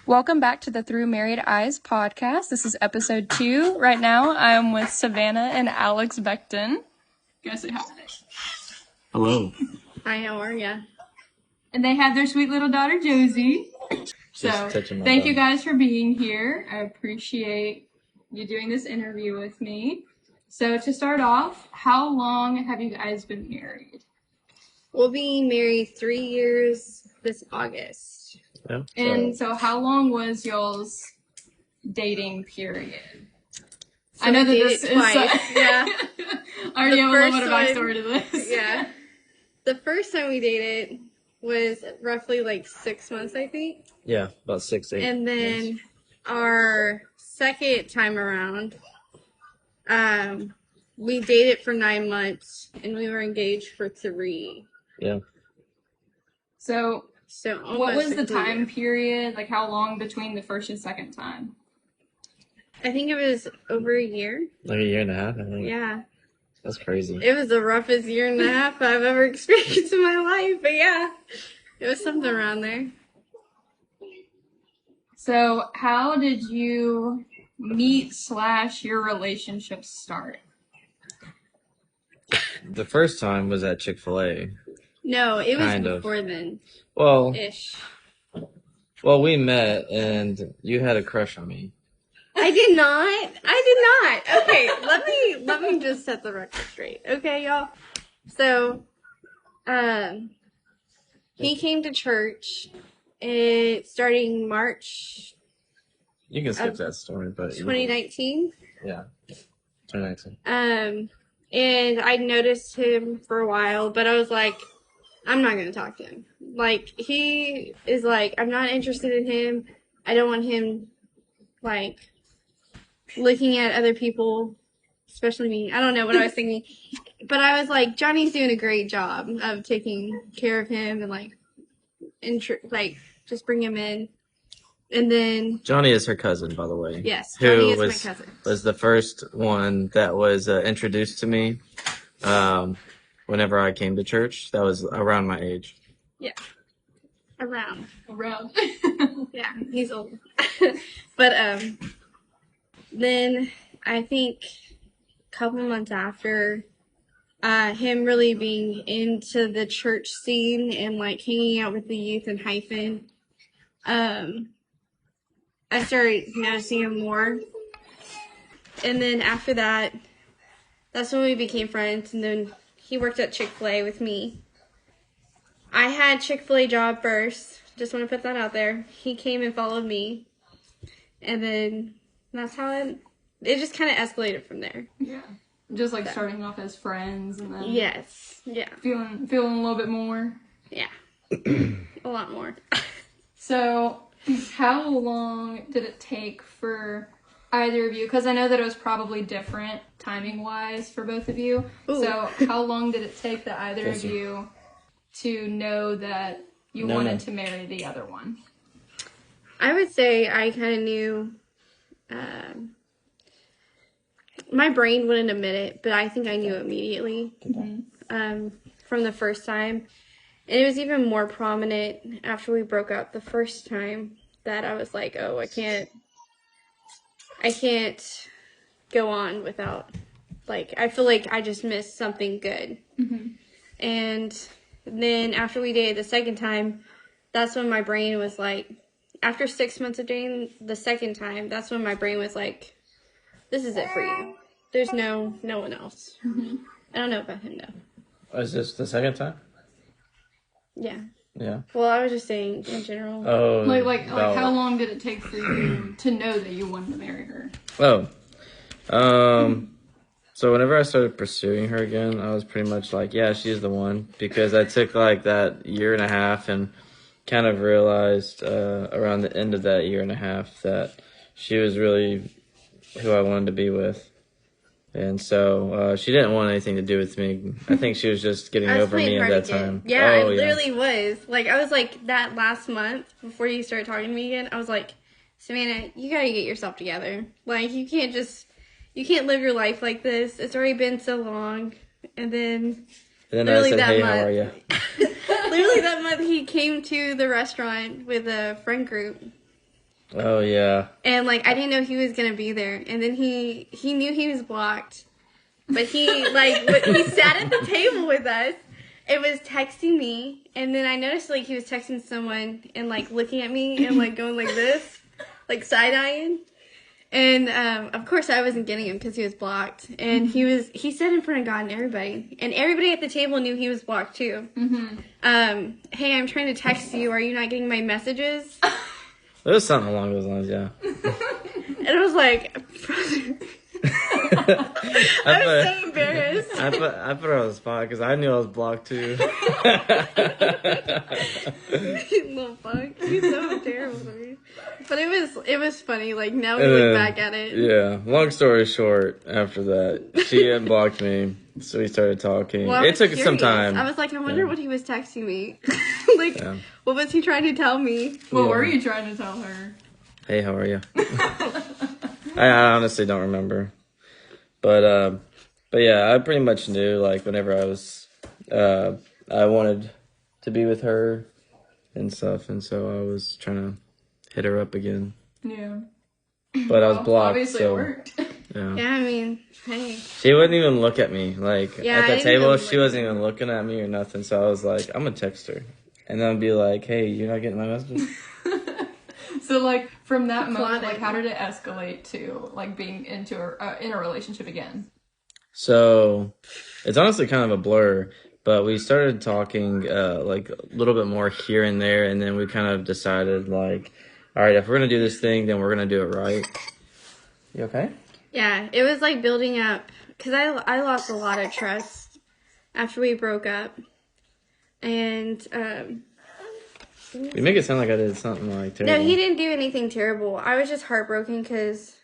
Welcome back to the Through Married Eyes podcast. This is episode 2. Right now, I'm with Savannah and Alex Becton. You guys say hi. Hello. Hi, how are ya? And they have their sweet little daughter, Josie. So, thank you guys for being here. I appreciate you doing this interview with me. So, to start off, how long have you guys been married? We'll be married 3 years this August. Yeah. And so how long was y'all's dating period? So I know that this is... twice. Yeah. I already have a little bit of backstory to this. Yeah. The first time we dated was roughly like 6 months, I think. Yeah, about 6, 8 And then months. our second time around, we dated for 9 months and we were engaged for 3. Yeah. So what was the time year. period? Like how long between the first and second time? I think it was over a year. Like a year and a half, I think. Yeah. That's crazy. It was the roughest year and a half I've ever experienced in my life, but yeah, it was something around there. So how did you meet / your relationship start? The first time was at Chick-fil-A. No, it was Kind of. before then. Well, Ish. we met and you had a crush on me. I did not. Okay, let me just set the record straight. Okay, y'all. So, he came to church starting March You can skip that story, but 2019. Yeah. 2019. And I noticed him for a while, but I was like, I'm not going to talk to him. Like, he is like, I'm not interested in him. I don't want him, like, looking at other people, especially me. I don't know what I was thinking. But I was like, Johnny's doing a great job of taking care of him and, like, just bring him in. And then... Johnny is her cousin, by the way. Yes, Johnny is my cousin. Was the first one that was introduced to me whenever I came to church. That was around my age. Yeah. Around. Yeah, he's old. But then I think a couple months after him really being into the church scene and like hanging out with the youth in Hyphen, I started noticing him more. And then after that, that's when we became friends. And then he worked at Chick-fil-A with me. I had Chick-fil-A job first. Just want to put that out there. He came and followed me. And then that's how it just kind of escalated from there. Yeah. Just like starting off as friends and then... Yes. Yeah. Feeling a little bit more. Yeah. A lot more. So, how long did it take for either of you? Because I know that it was probably different timing-wise for both of you. Ooh. So, how long did it take that either of you to know that you wanted to marry the other one? I would say I kind of knew... my brain wouldn't admit it, but I think I knew immediately from the first time. And it was even more prominent after we broke up the first time that I was like, oh, I can't go on without, like, I feel like I just missed something good. Mm-hmm. And then after we dated the second time, that's when my brain was like, after 6 months of dating the second time, that's when my brain was like, this is it for you. There's no one else. Mm-hmm. I don't know about him, though. Was this the second time? Yeah. Yeah. Well, I was just saying in general. Oh. Like how long did it take for you to know that you wanted to marry her? So whenever I started pursuing her again, I was pretty much like, yeah, she's the one. Because I took like that year and a half and kind of realized around the end of that year and a half that she was really who I wanted to be with. And so she didn't want anything to do with me. I think she was just getting over me at that time. Yeah, I literally was. Like, I was like, that last month, before you started talking to me again, I was like, Savannah, you gotta get yourself together. Like, you can't live your life like this. It's already been so long. And then I said, hey, how are you? Literally that month, he came to the restaurant with a friend group. Oh, yeah. And, like, I didn't know he was going to be there. And then he knew he was blocked. But he, like, he sat at the table with us and was texting me. And then I noticed, like, he was texting someone and, like, looking at me and, like, going like this. Like, side-eyeing. And, of course, I wasn't getting him because he was blocked. And he said in front of God and everybody. And everybody at the table knew he was blocked, too. Mm-hmm. Hey, I'm trying to text you. Are you not getting my messages? There was something along those lines, yeah. And I was like, brother. I was so embarrassed. I put her on the spot because I knew I was blocked too. Little fuck. He's so terrible to me. But it was funny. Like, now we look back at it. Yeah. Long story short, after that, she unblocked me. So we started talking. Well, it took some time. I was like, I wonder what he was texting me. Like, what was he trying to tell me? What were you trying to tell her? Hey, how are you? I honestly don't remember. But yeah, I pretty much knew, like, whenever I wanted to be with her and stuff, and so I was trying to hit her up again. Yeah. But I was blocked, obviously so. It worked. Yeah, I mean, hey. She wouldn't even look at me. Like, Yeah, at the table, she wasn't even looking at me or nothing, so I was like, I'm gonna text her. And then I'd be like, hey, you're not getting my messages? So, like, from that moment, like, how did it escalate to, like, being in a relationship again? So, it's honestly kind of a blur, but we started talking, like, a little bit more here and there, and then we kind of decided, like, all right, if we're going to do this thing, then we're going to do it right. You okay? Yeah, it was, like, building up, because I lost a lot of trust after we broke up, and, You make it sound like I did something, like, terrible. No, he didn't do anything terrible. I was just heartbroken because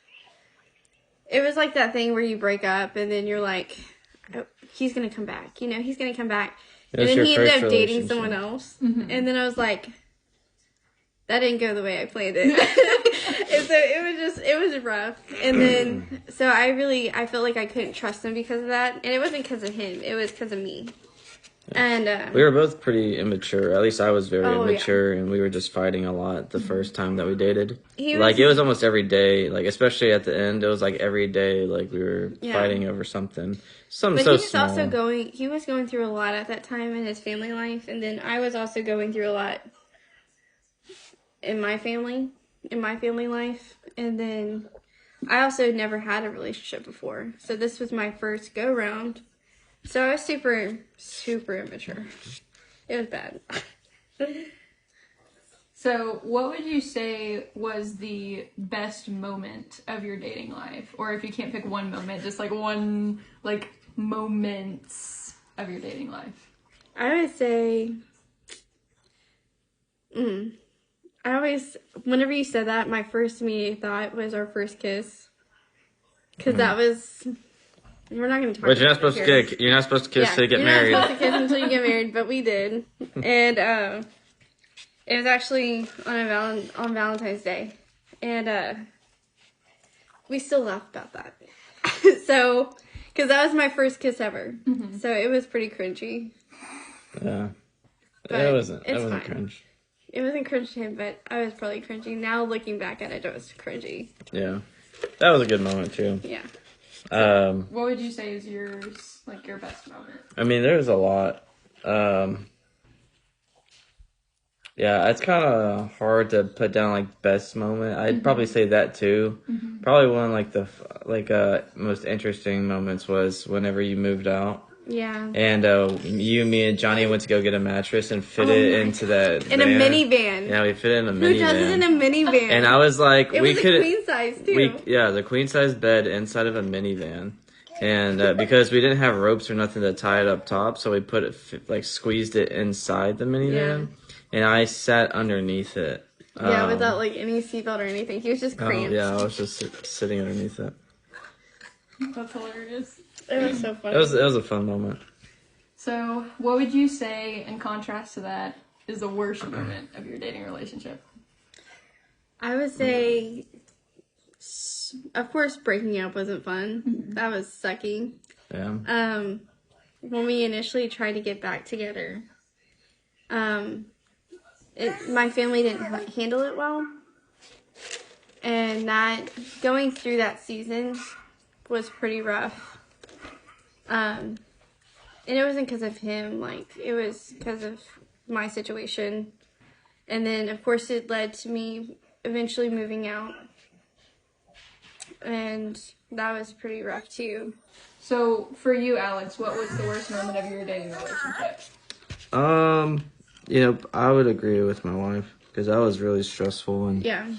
it was like that thing where you break up and then you're like, oh, he's going to come back. You know, he's going to come back. And then he ended up dating someone else. Mm-hmm. And then I was like, that didn't go the way I planned it. And so it was rough. And then, so I felt like I couldn't trust him because of that. And it wasn't because of him. It was because of me. And we were both pretty immature. At least I was very immature, and we were just fighting a lot the first time that we dated. It was almost every day, like, especially at the end, it was like every day, like, we were fighting over something. But so small. He was going through a lot at that time in his family life, and then I was also going through a lot in my family life, and then I also never had a relationship before, so this was my first go-round. So I was super, super immature. It was bad. So what would you say was the best moment of your dating life? Or if you can't pick one moment, just like one, like, moments of your dating life. I would say, whenever you said that, my first immediate thought was our first kiss. Because that was... We're not going to talk about it. You're not supposed to kiss to get married. You're not supposed to kiss until you get married, but we did. And it was actually on Valentine's Day. And we still laugh about that. So, because that was my first kiss ever. Mm-hmm. So it was pretty cringy. Yeah. It wasn't cringe. It wasn't cringe to him, but I was probably cringy. Now looking back at it, it was cringy. Yeah. That was a good moment too. Yeah. What would you say is yours, like, your best moment? I mean, there's a lot. Yeah, it's kind of hard to put down, like, best moment. I'd probably say that too. Mm-hmm. Probably one of, like, the most interesting moments was whenever you moved out. Yeah. And me, and Johnny went to go get a mattress and fit it into that in van. A minivan. Yeah, we fit it in a minivan. Who does it in a minivan? And I was like, it was a queen size too. The queen size bed inside of a minivan. And because we didn't have ropes or nothing to tie it up top, so we put it, squeezed it inside the minivan. Yeah. And I sat underneath it. Yeah, without, like, any seatbelt or anything. He was just cramped. Yeah, I was just sitting underneath it. That's hilarious. It was so funny. It was a fun moment. So, what would you say, in contrast to that, is the worst moment of your dating relationship? I would say, of course, breaking up wasn't fun. Mm-hmm. That was sucky. Yeah. When we initially tried to get back together, my family didn't handle it well. And that going through that season was pretty rough. And it wasn't because of him, like, it was because of my situation. And then, of course, it led to me eventually moving out. And that was pretty rough, too. So, for you, Alex, what was the worst moment of your dating relationship? I would agree with my wife because that was really stressful, and Yeah.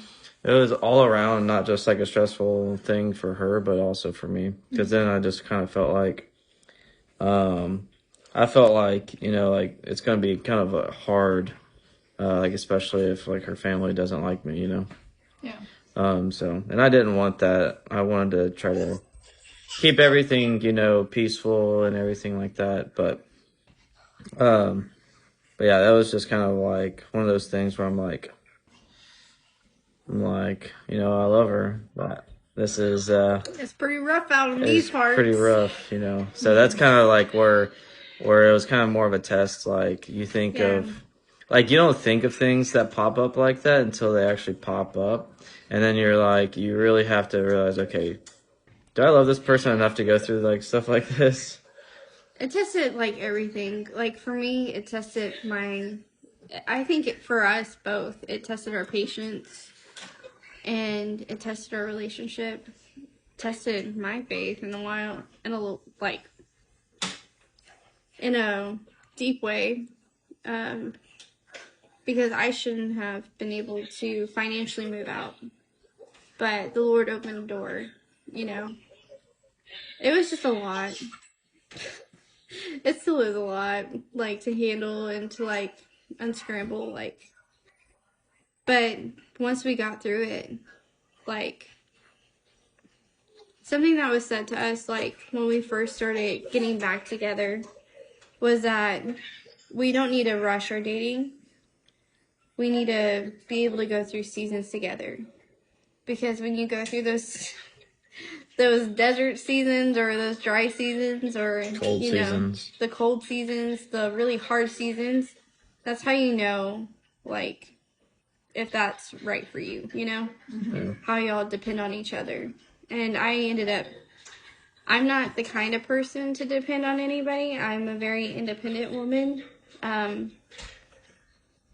it was all around, not just like a stressful thing for her, but also for me. Because then I just kind of felt like, I felt like, like it's going to be kind of a hard, like especially if like her family doesn't like me, Yeah. And I didn't want that. I wanted to try to keep everything, peaceful and everything like that. But yeah, that was just kind of like one of those things where I'm like, I love her, but this is, It's pretty rough out in these parts. pretty rough, So that's kind of like where it was kind of more of a test. Like you think of, like you don't think of things that pop up like that until they actually pop up. And then you're like, you really have to realize, okay, do I love this person enough to go through like stuff like this? It tested like everything. Like for me, it tested I think for us both, it tested our patience and it tested our relationship, tested my faith in a deep way. Because I shouldn't have been able to financially move out. But the Lord opened the door, It was just a lot. It still is a lot, like, to handle and to, like, unscramble, like. But once we got through it, like, something that was said to us, like, when we first started getting back together was that we don't need to rush our dating. We need to be able to go through seasons together. Because when you go through those desert seasons or those dry seasons or, seasons. The cold seasons, the really hard seasons, that's how you know, like, if that's right for you, Mm-hmm. How y'all depend on each other. And I'm not the kind of person to depend on anybody. I'm a very independent woman.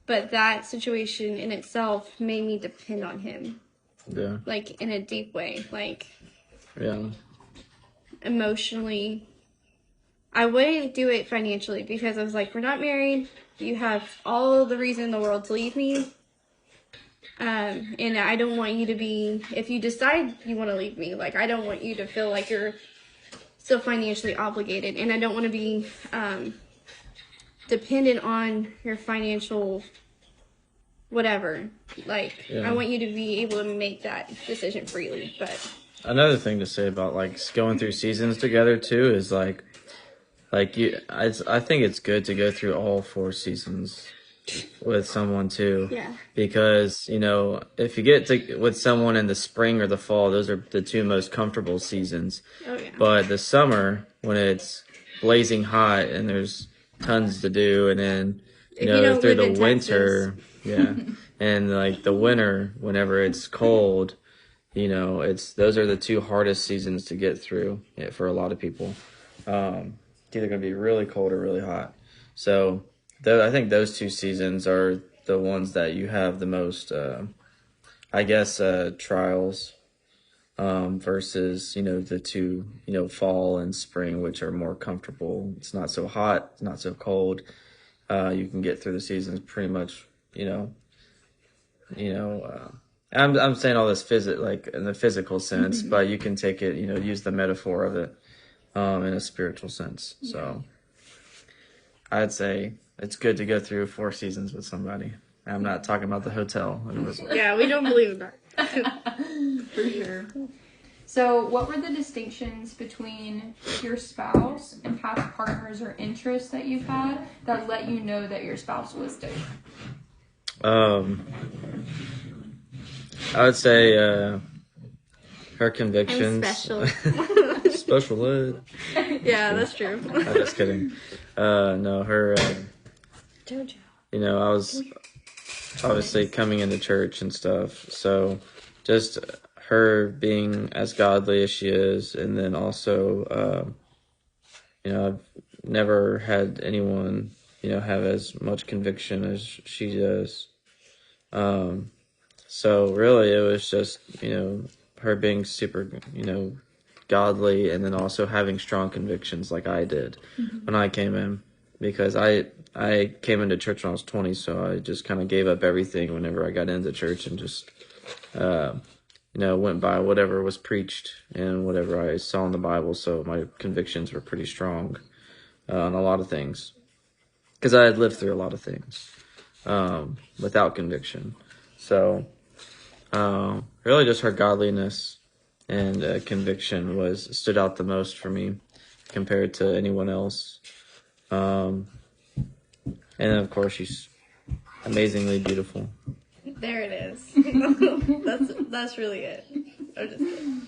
But that situation in itself made me depend on him. Yeah. Like, in a deep way. Like, yeah. Emotionally. I wouldn't do it financially because I was like, we're not married. You have all the reason in the world to leave me. And I don't want you to be, if you decide you want to leave me, like, I don't want you to feel like you're still financially obligated. And I don't want to be dependent on your financial whatever. Like, I want you to be able to make that decision freely. But another thing to say about like going through seasons together too is I think it's good to go through all 4 seasons with someone too. Yeah. Because, if you get with someone in the spring or the fall, those are the 2 most comfortable seasons. Oh yeah. But the summer, when it's blazing hot and there's tons to do, and then through the winter, and like the winter, whenever it's cold, those are the 2 hardest seasons to get through for a lot of people. It's either going to be really cold or really hot. So I think those 2 seasons are the ones that you have the most, trials, versus, the 2, fall and spring, which are more comfortable. It's not so hot, it's not so cold. You can get through the seasons pretty much, I'm saying all this like in the physical sense, but you can take it, use the metaphor of it, in a spiritual sense. So I'd say it's good to go through 4 seasons with somebody. I'm not talking about the hotel. Yeah, we don't believe in that. For sure. So what were the distinctions between your spouse and past partners or interests that you've had that let you know that your spouse was different? I would say her convictions. I'm special. Special ed. Yeah, that's true. I'm just kidding. No, her. Jojo. I was obviously coming into church and stuff. So just her being as godly as she is, and then also, I've never had anyone, have as much conviction as she does. So really it was just, her being super, godly, and then also having strong convictions like I did when I came in, because I came into church when I was 20, so I just kind of gave up everything whenever I got into church and just, went by whatever was preached and whatever I saw in the Bible. So my convictions were pretty strong on a lot of things, because I had lived through a lot of things without conviction. So really just her godliness and conviction stood out the most for me compared to anyone else. And then of course she's amazingly beautiful. There it is. that's really it. I'm just kidding.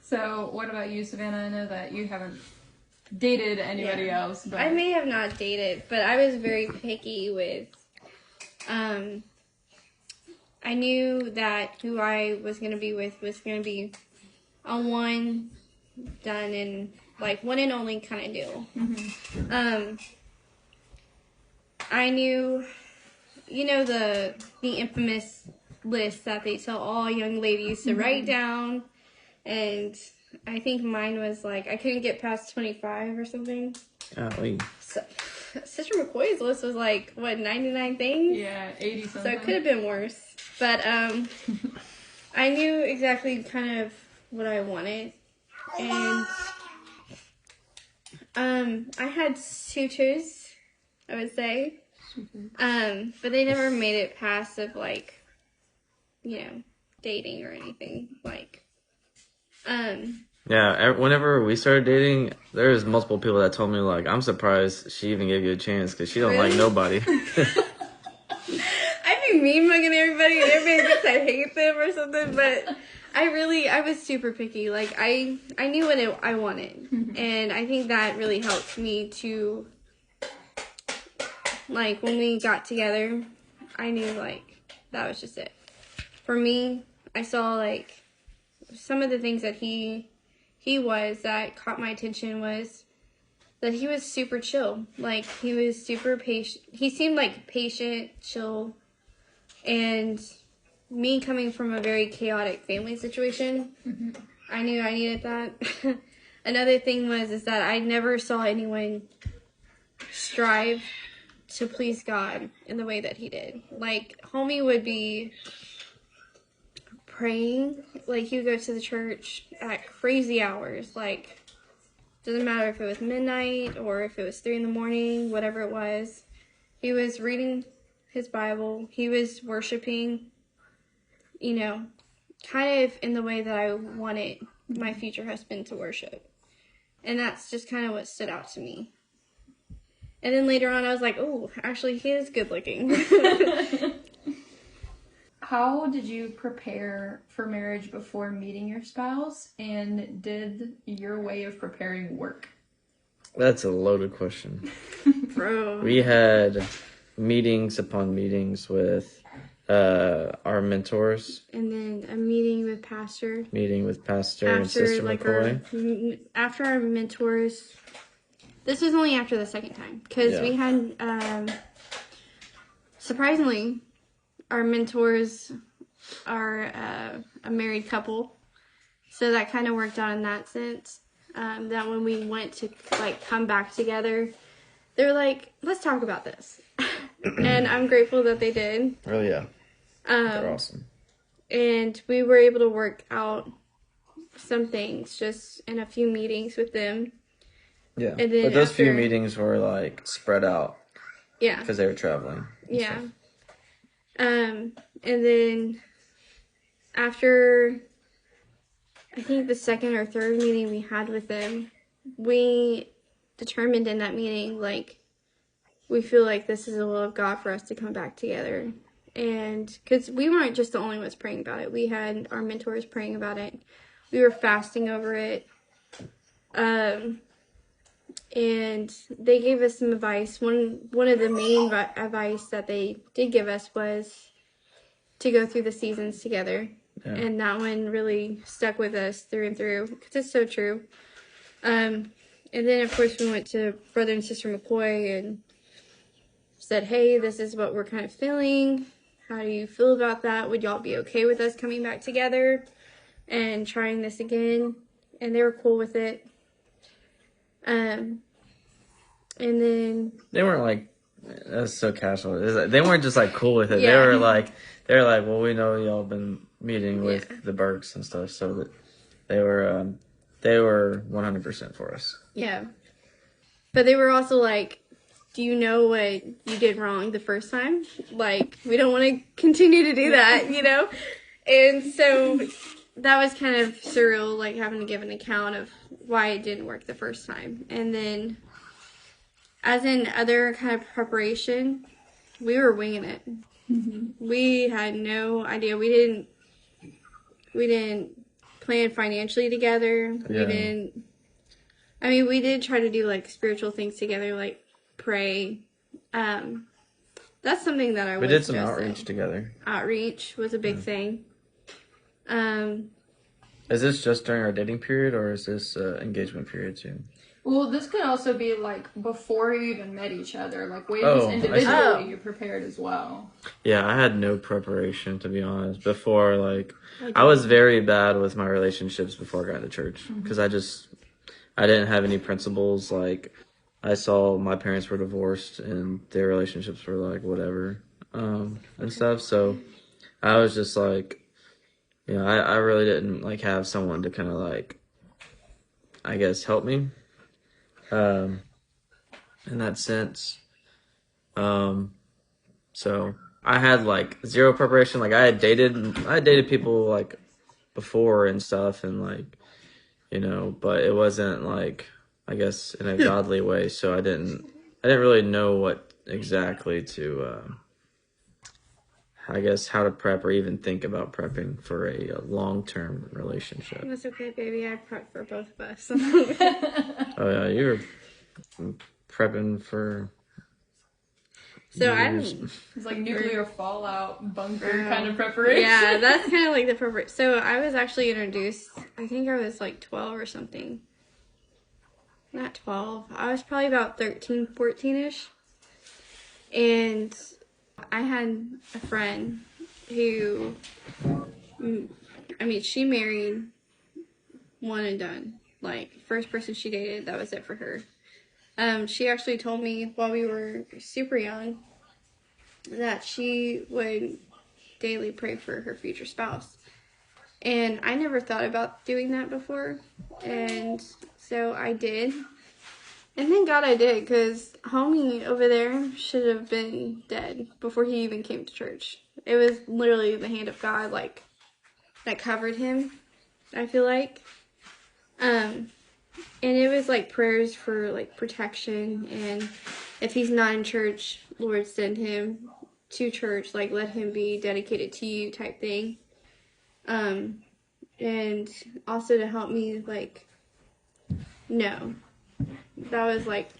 So what about you, Savannah? I know that you haven't dated anybody else, but I may have not dated, but I was very picky with I knew that who I was going to be with was going to be a one done and like one and only kind of deal. I knew, the infamous list that they tell all young ladies to write down, and I think mine was like I couldn't get past 25 or something. So, Sister McCoy's list was like 99 things? Yeah, 80 something. So it could have been worse. But I knew exactly kind of what I wanted. And I had suitors, I would say. But they never made it past of like, dating or anything. Like, yeah, whenever we started dating, there was multiple people that told me, like, I'm surprised she even gave you a chance, because she don't like nobody. I'd be mean mugging everybody, and everybody thinks I hate them or something, but I was super picky. Like, I knew what I wanted, and I think that really helped me to, like, when we got together, I knew, like, that was just it. For me, I saw, like, some of the things that he was that caught my attention was that he was super chill. Like, he was super patient. He seemed like patient, chill. And me coming from a very chaotic family situation, I knew I needed that. Another thing is that I never saw anyone strive to please God in the way that he did. Like, homie would be praying, like he would go to the church at crazy hours, like doesn't matter if it was midnight or if it was 3 a.m, whatever it was, he was reading his Bible, he was worshiping, kind of in the way that I wanted my future husband to worship. And that's just kind of what stood out to me. And then later on I was like, oh, actually he is good looking. How did you prepare for marriage before meeting your spouse, and did your way of preparing work? That's a loaded question. Bro. We had meetings upon meetings with our mentors. And then a meeting with Pastor. And Sister McCoy. After our mentors, this was only after the second time, because we had, surprisingly, our mentors are a married couple, so that kind of worked out in that sense. That when we went to like come back together, they were like, "Let's talk about this," and I'm grateful that they did. Oh yeah, they're awesome. And we were able to work out some things just in a few meetings with them. Yeah, and then but those few meetings were like spread out. Yeah, because they were traveling. Yeah. Stuff. And then after, I think the second or third meeting we had with them, we determined in that meeting, like, we feel like this is the will of God for us to come back together. And because we weren't just the only ones praying about it. We had our mentors praying about it. We were fasting over it. and they gave us some advice. One of the main advice that they did give us was to go through the seasons together. Yeah. And that one really stuck with us through and through because it's so true. And then, of course, we went to Brother and Sister McCoy and said, hey, this is what we're kind of feeling. How do you feel about that? Would y'all be okay with us coming back together and trying this again? And they were cool with it. And then... They weren't like, that's so casual. They weren't just like cool with it. Yeah. They were like, well, we know y'all been meeting with the Burks and stuff, so that they were 100% for us. Yeah. But they were also like, do you know what you did wrong the first time? Like, we don't want to continue to do that, you know? And so that was kind of surreal, like having to give an account of why it didn't work the first time. And then, as in other kind of preparation, we were winging it. Mm-hmm. We had no idea. We didn't plan financially together. Yeah. We did try to do like spiritual things together, like pray. That's something that we did some outreach together. Outreach was a big thing. Is this just during our dating period, or is this engagement period too? Well, this could also be like before you even met each other, like ways individually you prepared as well. Yeah, I had no preparation, to be honest. Before, like, I was very bad with my relationships before I got to church because I didn't have any principles. Like, I saw my parents were divorced and their relationships were like whatever and stuff. So I was just like, I really didn't like have someone to kind of like, I guess, help me in that sense. So I had like zero preparation. Like I had dated people like before and stuff, and like, but it wasn't like, I guess, in a godly way. So I didn't really know what exactly to, I guess, how to prep or even think about prepping for a long-term relationship. That's okay, baby. I prepped for both of us. Oh yeah, you were prepping for. So it's like nuclear fallout bunker kind of preparation. Yeah, that's kind of like the preparation. So I was actually introduced, I think I was like 12 or something. Not 12. I was probably about 13, 14-ish. And I had a friend who, she married one and done. Like, first person she dated, that was it for her. She actually told me while we were super young that she would daily pray for her future spouse. And I never thought about doing that before. And so I did. And thank God I did, because homie over there should have been dead before he even came to church. It was literally the hand of God, like, that covered him, I feel like. And it was like prayers for like protection, and if he's not in church, Lord, send him to church, like let him be dedicated to you type thing. And also to help me like know. That was like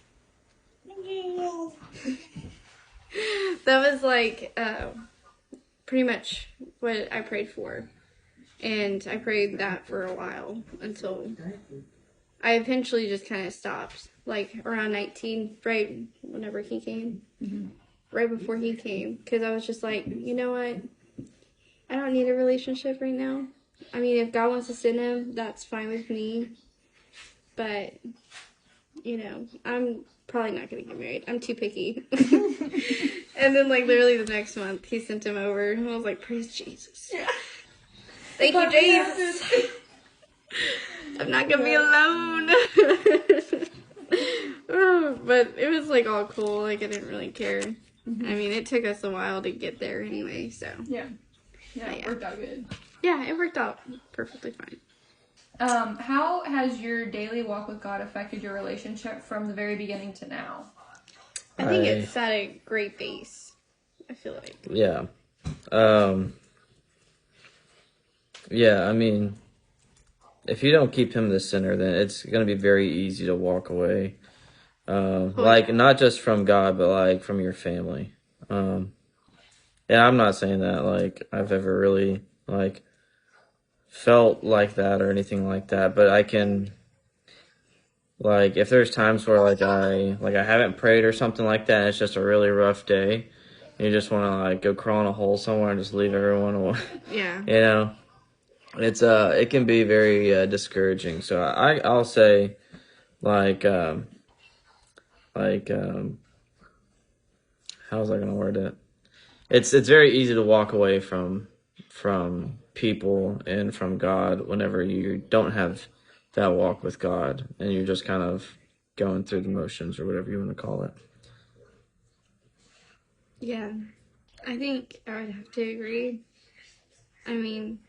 pretty much what I prayed for. And I prayed that for a while until I eventually just kind of stopped, like around 19, right whenever he came, right before he came, because I was just like, you know what, I don't need a relationship right now. I mean, if God wants to send him, that's fine with me, but, I'm probably not going to get married. I'm too picky. And then, like, literally the next month, he sent him over, and I was like, praise Jesus. Yeah. Thank you, Jesus. I'm not gonna be alone. But it was like all cool. Like I didn't really care. Mm-hmm. I mean, it took us a while to get there anyway. So yeah, it worked out good. Yeah, it worked out perfectly fine. How has your daily walk with God affected your relationship from the very beginning to now? I think it's at a great base. I feel like. Yeah. Yeah, I mean, if you don't keep him the center, then it's going to be very easy to walk away. Like not just from God, but like from your family. And I'm not saying that like I've ever really like felt like that or anything like that, but I can like if there's times where I haven't prayed or something like that, and it's just a really rough day, and you just want to like go crawl in a hole somewhere and just leave everyone alone. Yeah. You know, it's it can be very discouraging. So I'll say like like how's I gonna word it? It's very easy to walk away from people and from God whenever you don't have that walk with God and you're just kind of going through the motions or whatever you want to call it. Yeah, I think I would have to agree. I mean,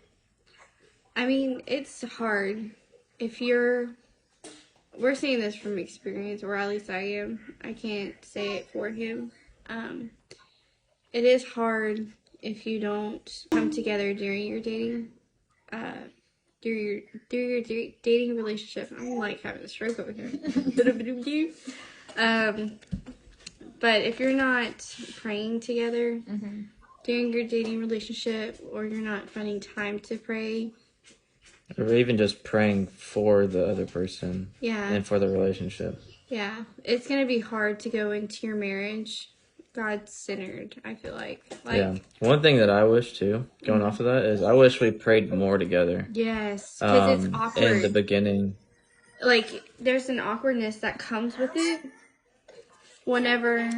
it's hard if we're seeing this from experience, or at least I am. I can't say it for him. It is hard if you don't come together during your dating, through your dating relationship. I'm like having a stroke over here. But if you're not praying together during your dating relationship, or you're not finding time to pray, or even just praying for the other person, and for the relationship. Yeah, it's gonna be hard to go into your marriage God-centered, I feel like. Yeah. One thing that I wish, too, going off of that, is I wish we prayed more together. Yes, because it's awkward. In the beginning. Like, there's an awkwardness that comes with it whenever,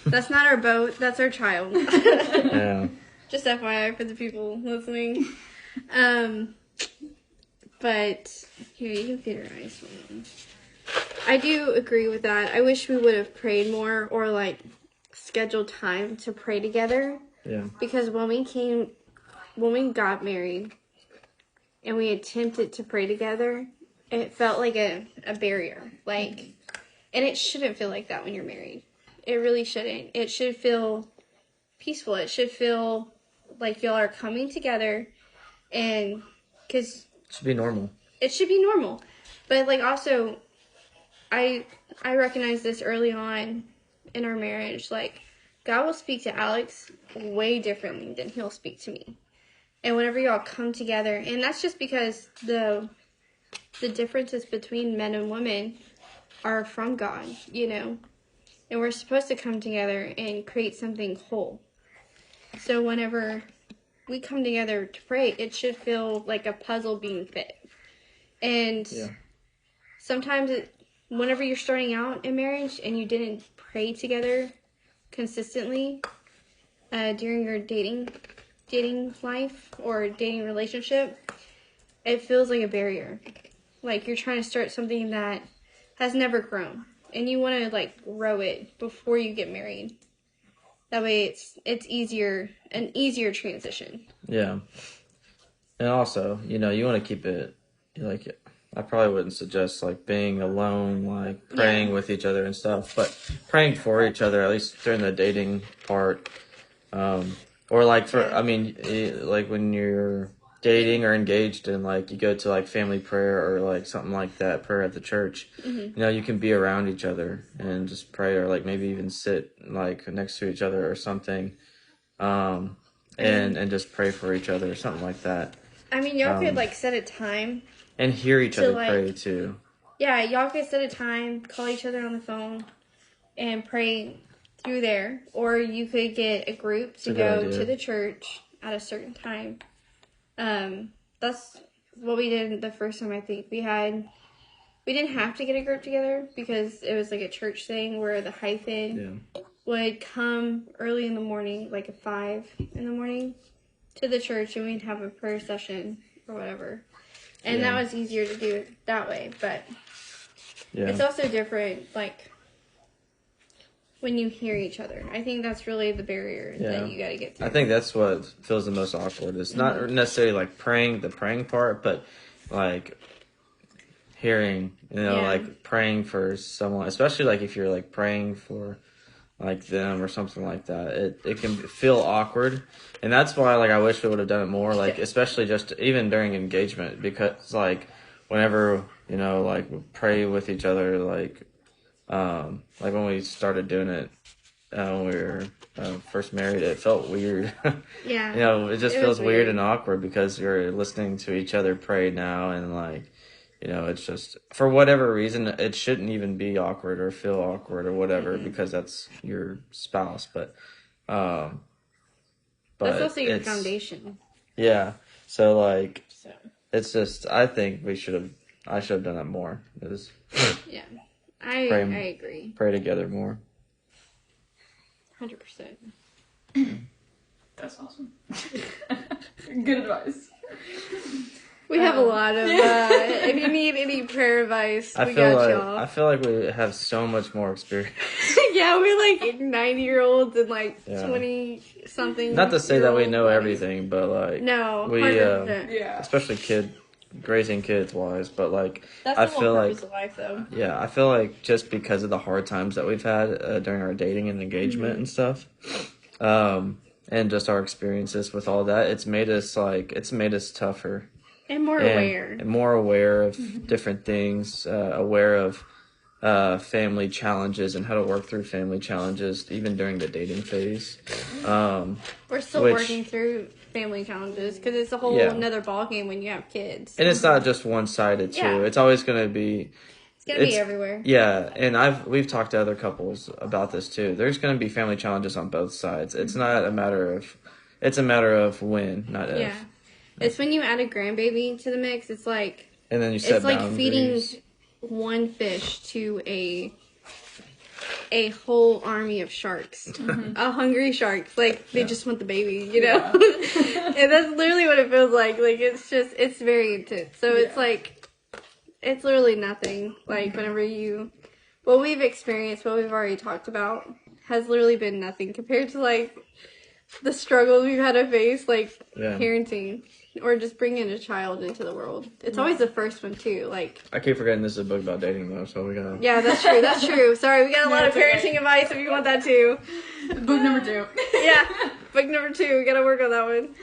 that's not our boat, that's our child. Yeah. Just FYI for the people listening. But, here, you can feed her eyes. I do agree with that. I wish we would have prayed more, or like scheduled time to pray together. Yeah. Because when we got married and we attempted to pray together, it felt like a barrier. Like, and it shouldn't feel like that when you're married. It really shouldn't. It should feel peaceful. It should feel like y'all are coming together, and because it should be normal. It should be normal. But like also, I recognized this early on in our marriage. Like, God will speak to Alex way differently than he'll speak to me. And whenever y'all come together, and that's just because the differences between men and women are from God, you know. And we're supposed to come together and create something whole. So whenever we come together to pray, it should feel like a puzzle being fit. And sometimes whenever you're starting out in marriage and you didn't pray together consistently during your dating life or dating relationship, it feels like a barrier. Like you're trying to start something that has never grown, and you want to like grow it before you get married. That way it's an easier transition. Yeah. And also, you know, you want to keep it like, I probably wouldn't suggest like being alone, like praying with each other and stuff, but praying for each other, at least during the dating part. Or like I mean, like when you're dating or engaged and like you go to like family prayer or like something like that, prayer at the church, you know, you can be around each other and just pray, or like maybe even sit like next to each other or something. And just pray for each other or something like that. I mean, y'all could like set a time. And hear each other pray too. Yeah, y'all could set a time, call each other on the phone, and pray through there. Or you could get a group to go to the church at a certain time. That's what we did the first time, I think. We didn't have to get a group together because it was like a church thing where the hyphen would come early in the morning, like at 5 in the morning, to the church, and we'd have a prayer session or whatever. And that was easier to do it that way. But it's also different, like, when you hear each other. I think that's really the barrier that you got to get through. I think that's what feels the most awkward. It's not necessarily like the praying part, but like hearing, you know, like praying for someone, especially like if you're like praying for like them or something like that. It can feel awkward, and that's why like I wish we would have done it more, like especially just even during engagement, because like whenever you know, like we pray with each other, like when we started doing it when we were first married, it felt weird. Yeah. You know, it just It feels was weird weird. and awkward because you're listening to each other pray now, and like, you know, it's just for whatever reason it shouldn't even be awkward or feel awkward or whatever because that's your spouse, um, That's but also your it's foundation. yeah. So like, So it's just I think I should have done that more. Is yeah, I agree. pray together more. 100%. That's awesome. Good advice. We have a lot of. If you need any prayer advice, we got y'all. I feel like we have so much more experience. Yeah, we're like 90-year-olds and like 20-something. Not to say that we know everything, but like no, we yeah, especially raising kids wise, but like that's I the whole feel purpose like of life, though. yeah, I feel like just because of the hard times that we've had during our dating and engagement and stuff, and just our experiences with all that, it's made us tougher. And more aware. And more aware of different things, aware of family challenges and how to work through family challenges, even during the dating phase. We're still working through family challenges because it's a whole another ballgame when you have kids. And it's not just one-sided, too. Yeah. It's always going to be... It's going to be everywhere. Yeah, and we've talked to other couples about this, too. There's going to be family challenges on both sides. It's not a matter of... It's a matter of when, not if. Yeah. It's when you add a grandbaby to the mix, it's like... And then you set boundaries. It's like feeding one fish to a whole army of sharks. A hungry sharks. Like, they just want the baby, you know? And that's literally what it feels like. Like, it's very intense. So it's like, it's literally nothing. Like, whenever what we've experienced, what we've already talked about, has literally been nothing compared to, like, the struggles we've had to face, like, parenting. Or just bringing a child into the world. It's always the first one, too. Like, I keep forgetting this is a book about dating, though, so we gotta... Yeah, that's true. That's true. Sorry, we got a lot of parenting advice if you want that, too. Book number 2. Yeah, book number 2. We gotta work on that one.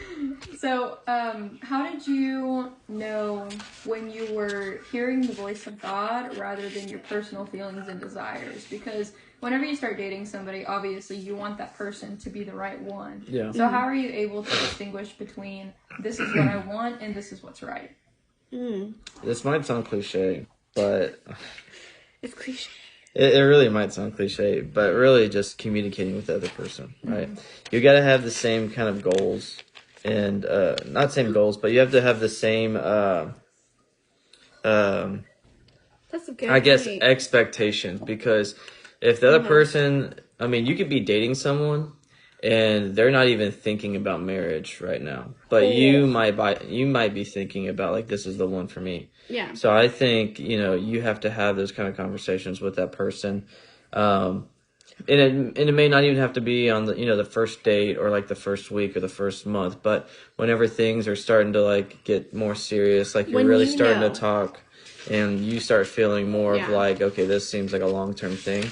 So, how did you know when you were hearing the voice of God rather than your personal feelings and desires? Because whenever you start dating somebody, obviously you want that person to be the right one. Yeah. So how are you able to distinguish between this is what I want and this is what's right? This might sound cliche, but... It's cliche. It really might sound cliche, but really just communicating with the other person, right? You got to have the same kind of goals, and not same goals, but you have to have the same, That's a good I guess, point. expectations. Because if the other person, I mean, you could be dating someone, and they're not even thinking about marriage right now, but you might be thinking about, like, this is the one for me. Yeah. So I think, you know, you have to have those kind of conversations with that person. And it may not even have to be on the first date or like the first week or the first month, but whenever things are starting to like get more serious, like you're really starting to talk and you start feeling more of like, okay, this seems like a long-term thing,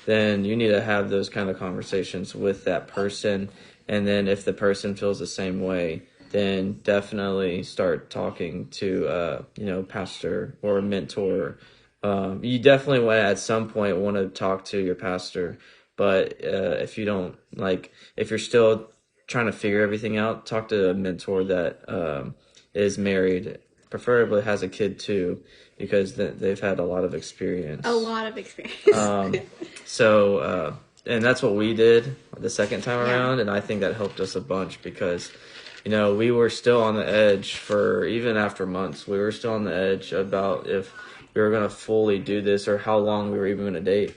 then you need to have those kind of conversations with that person. And then if the person feels the same way, then definitely start talking to, pastor or mentor. You definitely at some point want to talk to your pastor, but if you don't, like, if you're still trying to figure everything out, talk to a mentor that is married, preferably has a kid too, because they've had a lot of experience. A lot of experience. And that's what we did the second time around, and I think that helped us a bunch because, we were still on the edge for, even after months, we were still on the edge about if we were going to fully do this or how long we were even going to date.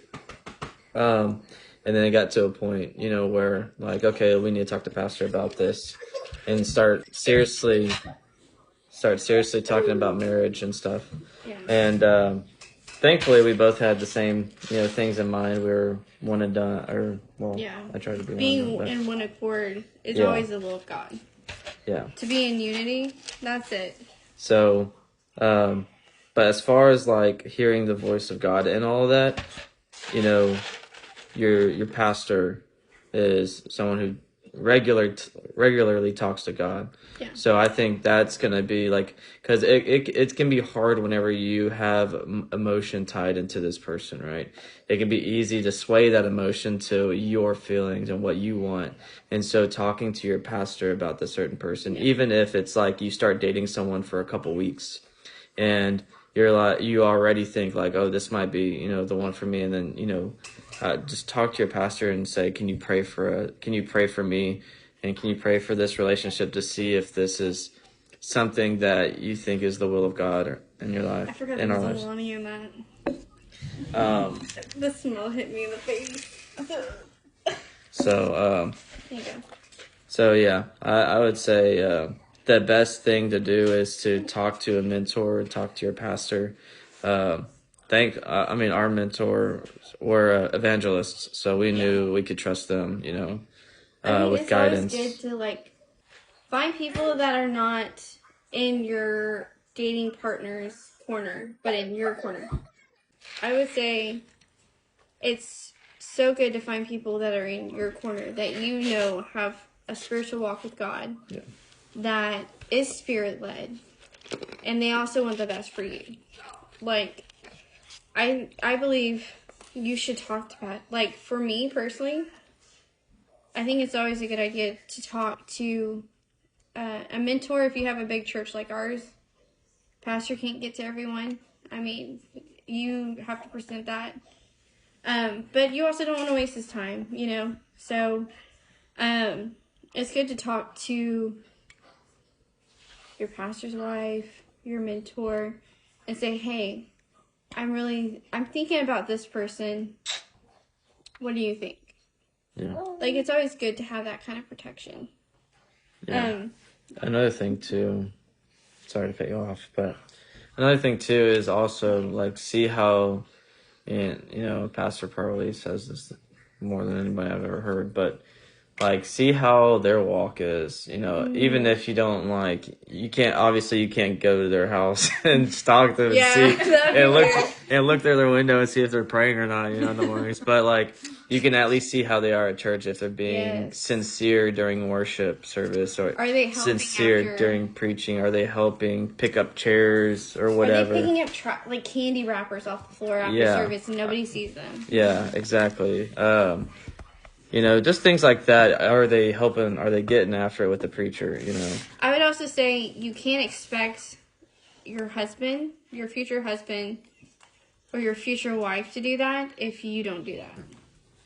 And then it got to a point, where like, okay, we need to talk to pastor about this and start seriously talking about marriage and stuff. Yeah. And thankfully, we both had the same, things in mind. We were one and done, I tried to be being one and done, in one accord is always the will of God. Yeah. To be in unity, that's it. So, but as far as like hearing the voice of God and all of that, your pastor is someone who regularly talks to God. Yeah. So I think that's gonna be like, because it can be hard whenever you have emotion tied into this person, right? It can be easy to sway that emotion to your feelings and what you want. And so talking to your pastor about the certain person, even if it's like you start dating someone for a couple weeks, and you're like, you already think like, oh, this might be, you know, the one for me, and then, you know, just talk to your pastor and say, can you pray for me, and can you pray for this relationship to see if this is something that you think is the will of God in your life, I forgot in our there was lives. a Lonnie in that. The smell hit me in the face. So, There you go. so yeah, I would say the best thing to do is to talk to a mentor, talk to your pastor. Our mentors were evangelists, so we knew we could trust them, you know, with it's guidance. always good to like find people that are not in your dating partner's corner, but in your corner. I would say it's so good to find people that are in your corner that you know have a spiritual walk with God, that is spirit led, and they also want the best for you. Like, I believe you should talk to Pat. Like, for me personally, I think it's always a good idea to talk to a mentor. If you have a big church like ours, pastor can't get to everyone. I mean, you have to present that. But you also don't want to waste his time, you know? So, it's good to talk to your pastor's wife, your mentor, and say, hey, I'm thinking about this person. What do you think? Yeah. Like, it's always good to have that kind of protection. Yeah. Another thing too, sorry to cut you off, but another thing too is also like see how, and you know, Pastor probably says this more than anybody I've ever heard, but like see how their walk is, you know, even if you don't like, you can't go to their house and stalk them and see and look through their window and see if they're praying or not, you know, in the mornings. But like you can at least see how they are at church, if they're being sincere during worship service, or are they sincere during preaching, are they helping pick up chairs or whatever, are they picking up like candy wrappers off the floor after service and nobody sees them. Yeah, exactly. You know, just things like that. Are they helping? Are they getting after it with the preacher? You know. I would also say you can't expect your husband, your future husband, or your future wife to do that if you don't do that.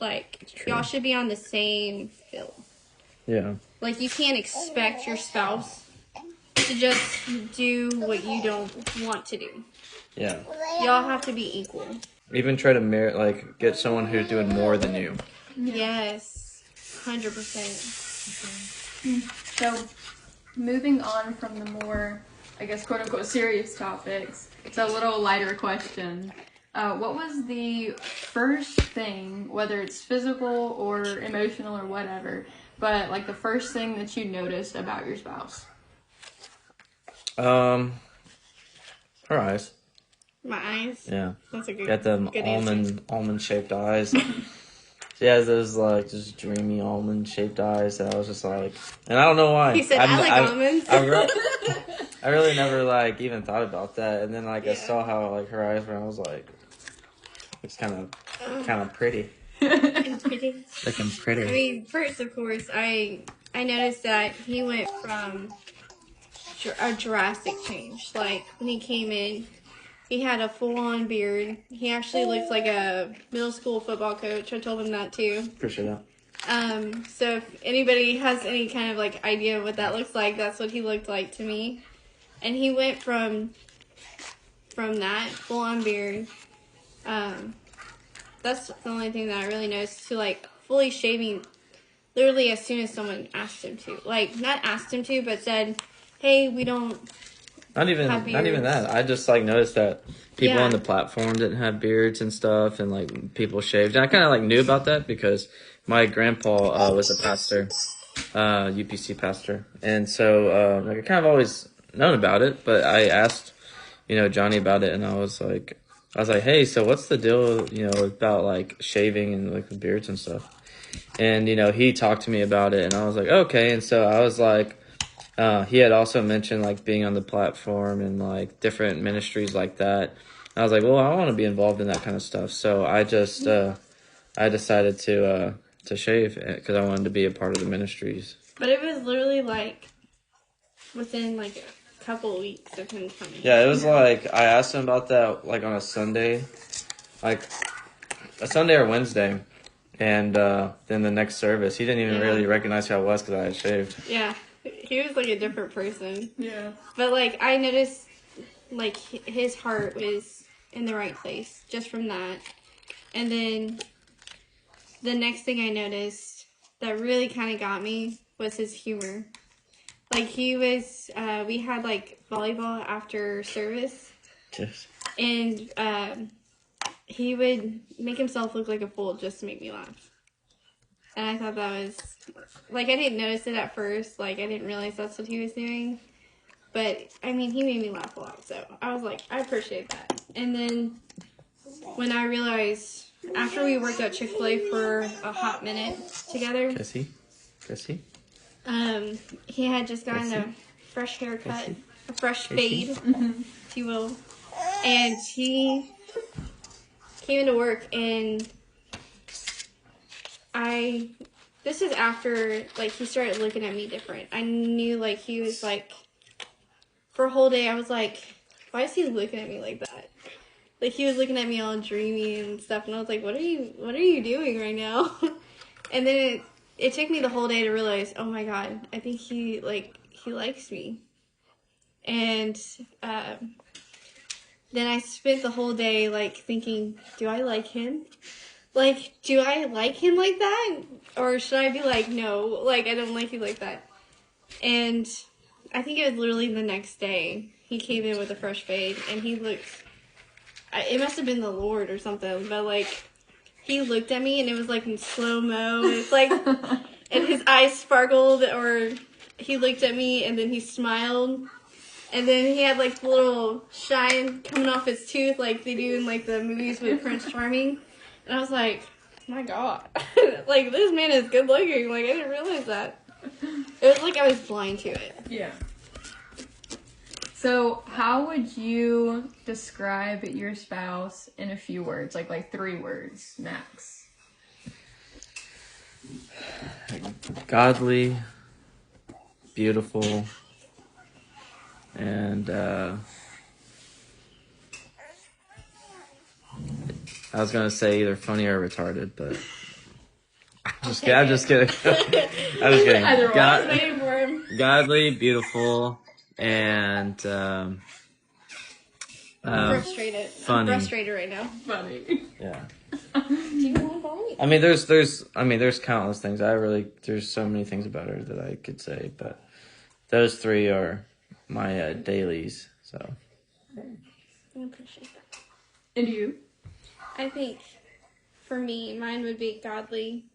Like, y'all should be on the same field. Yeah. Like, you can't expect your spouse to just do what you don't want to do. Yeah. Y'all have to be equal. Even try to get someone who's doing more than you. Yes, 100%. So, moving on from the more, I guess, quote unquote serious topics, it's a little lighter question. What was the first thing, whether it's physical or emotional or whatever, but like the first thing that you noticed about your spouse? Her eyes. My eyes? Yeah. That's a good Got them almond shaped eyes. She has those like just dreamy almond shaped eyes that I was just like, and I don't know why. He said, I like almonds. I really never like even thought about that, and then like I saw how like her eyes were, and I was like, it's kind of pretty. It's pretty. Looking pretty. I mean, first, of course, I noticed that he went from a drastic change. Like, when he came in, he had a full-on beard. He actually looked like a middle school football coach. I told him that, too. Appreciate that. So if anybody has any kind of, like, idea of what that looks like, that's what he looked like to me. And he went from that full-on beard, that's the only thing that I really noticed, to, like, fully shaving literally as soon as someone asked him to. Like, not asked him to, but said, hey, we don't Not even that. I just like noticed that people on the platform didn't have beards and stuff, and like people shaved. And I kind of like knew about that because my grandpa was a pastor, UPC pastor, and so like I kind of always known about it. But I asked, you know, Johnny about it, and I was like, hey, so what's the deal, you know, about like shaving and like the beards and stuff? And, you know, he talked to me about it, and I was like, okay. And so I was like, he had also mentioned, like, being on the platform and, like, different ministries like that. I was like, well, I want to be involved in that kind of stuff. So I just, I decided to shave because I wanted to be a part of the ministries. But it was literally, like, within, like, a couple weeks of him coming. Yeah, it was like, I asked him about that, like, on a Sunday, like, a Sunday or Wednesday. And then the next service, he didn't even really recognize who I was because I had shaved. Yeah, he was like a different person. Yeah. But like I noticed, like his heart was in the right place just from that. And then the next thing I noticed that really kind of got me was his humor. Like he was, we had like volleyball after service, Yes. and he would make himself look like a fool just to make me laugh. And I thought that was, like, I didn't notice it at first. Like, I didn't realize that's what he was doing. But, I mean, he made me laugh a lot. So, I was like, I appreciate that. And then, when I realized, after we worked at Chick-fil-A for a hot minute together. Jesse? He had just gotten a fresh haircut. A fresh fade, if you will. And he came into work and this is after, like, he started looking at me different. I knew, like, he was, like, for a whole day, I was like, why is he looking at me like that? Like, he was looking at me all dreamy and stuff, and I was like, what are you doing right now? And then it took me the whole day to realize, oh my God, I think he likes me. And, then I spent the whole day, like, thinking, do I like him? Like, do I like him like that? Or should I be like, no, like, I don't like you like that. And I think it was literally the next day. He came in with a fresh fade, and he looked, it must have been the Lord or something, but, like, he looked at me, and it was, like, in slow-mo. It's like, and his eyes sparkled, or he looked at me, and then he smiled. And then he had, like, the little shine coming off his tooth, like they do in, like, the movies with Prince Charming. And I was like, my God, like, this man is good looking. Like, I didn't realize that. It was like I was blind to it. Yeah. So, how would you describe your spouse in a few words? Like 3 words, max. Godly, beautiful, and I was gonna say either funny or retarded, but I'm just kidding. I'm just kidding. Godly, beautiful, and frustrated. Funny. I'm frustrated right now. Funny. Yeah. Do you want to fight? I mean, there's countless things. There's so many things about her that I could say, but those 3 are my dailies. So. I appreciate that. And you? I think, for me, mine would be godly,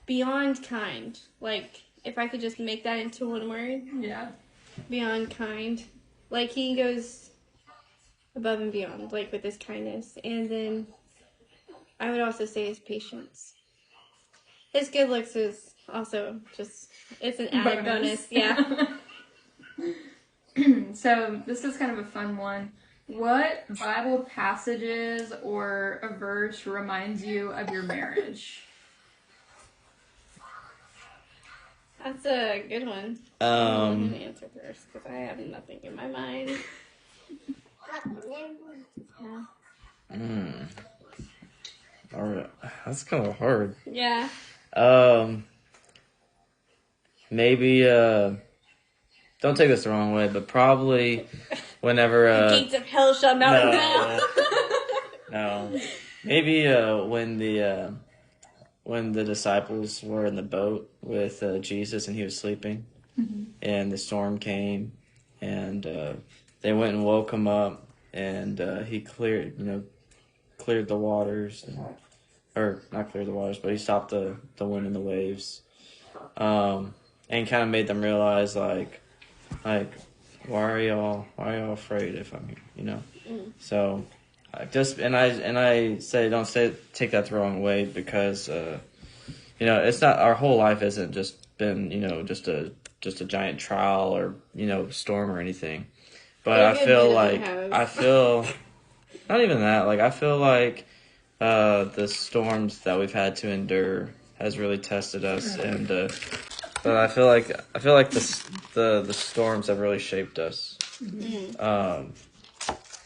beyond kind. Like, if I could just make that into one word. Yeah. Beyond kind. Like, he goes above and beyond, like, with his kindness. And then I would also say his patience. His good looks is also just, it's an added bonus. Yeah. So, this is kind of a fun one. What Bible passages or a verse reminds you of your marriage? That's a good one. I'm gonna answer first because I have nothing in my mind. Yeah. All right. That's kind of hard. Yeah. Maybe don't take this the wrong way, but probably whenever the gates of hell shall not prevail. No. Maybe when the disciples were in the boat with Jesus and he was sleeping, and the storm came, and they went and woke him up, and he cleared the waters, or not cleared the waters, but he stopped the wind and the waves, and kind of made them realize like why are y'all afraid if I'm here, So I say don't take that the wrong way because it's not our whole life hasn't just been just a giant trial or storm or anything. But I feel not even that. Like I feel like the storms that we've had to endure has really tested us, and but I feel like the storms have really shaped us,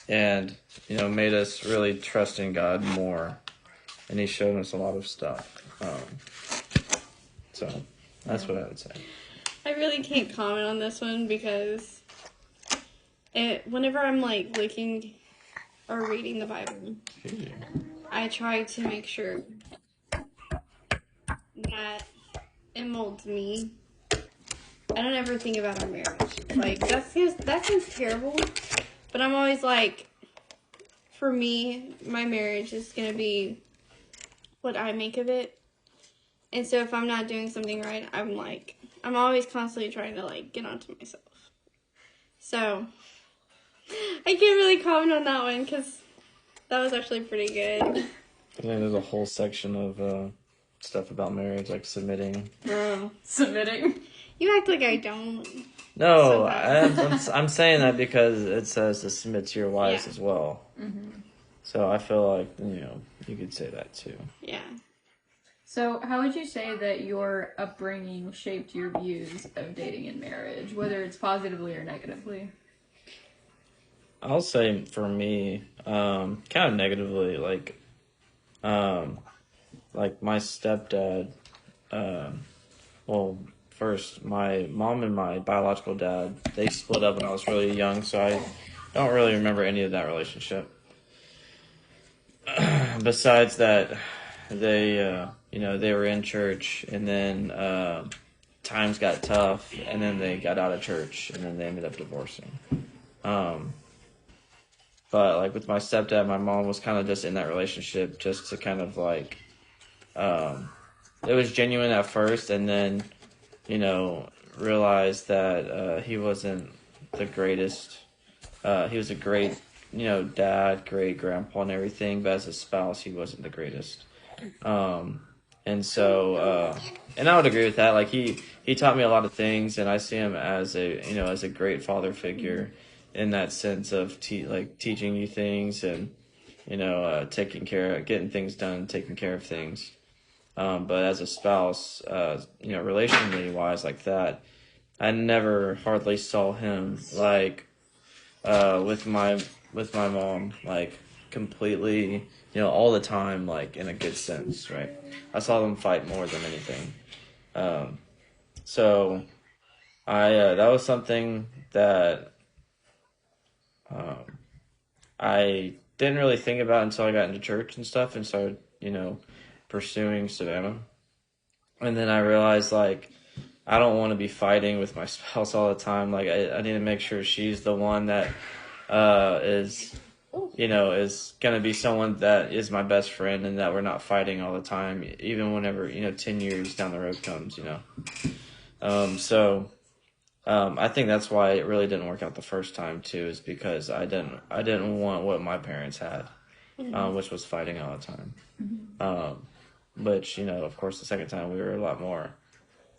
and made us really trust in God more, and He's shown us a lot of stuff. So that's what I would say. I really can't comment on this one because whenever I'm like looking or reading the Bible, I try to make sure that it molds me. I don't ever think about our marriage. Like that sounds terrible, but I'm always like, for me, my marriage is gonna be what I make of it. And so if I'm not doing something right, I'm always constantly trying to like get onto myself. So I can't really comment on that one because that was actually pretty good. I think there's a whole section of stuff about marriage, like submitting. Submitting. You act like I don't. No, I'm saying that because it says to submit to your wives as well. Mm-hmm. So I feel like you could say that too. Yeah. So how would you say that your upbringing shaped your views of dating and marriage, whether it's positively or negatively? I'll say for me, kind of negatively, like my stepdad. First, my mom and my biological dad, they split up when I was really young, so I don't really remember any of that relationship. Besides that, they were in church, and then times got tough, and then they got out of church, and then they ended up divorcing. But like with my stepdad, my mom was kind of just in that relationship just to kind of like, it was genuine at first, and then, realized that he wasn't the greatest. He was a great, dad, great grandpa and everything, but as a spouse, he wasn't the greatest. And so, and I would agree with that. Like he taught me a lot of things, and I see him as a great father figure in that sense of teaching you things and, getting things done, taking care of things. But as a spouse, relationally wise like that, I never hardly saw him like, with my mom, like completely, all the time, like in a good sense, right? I saw them fight more than anything. So that was something that, I didn't really think about until I got into church and stuff and started, pursuing Savannah. And then I realized, like, I don't want to be fighting with my spouse all the time. Like, I need to make sure she's the one that is going to be someone that is my best friend and that we're not fighting all the time, even whenever, 10 years down the road comes, I think that's why it really didn't work out the first time, too, is because I didn't want what my parents had, which was fighting all the time. Which, of course, the second time we were a lot more,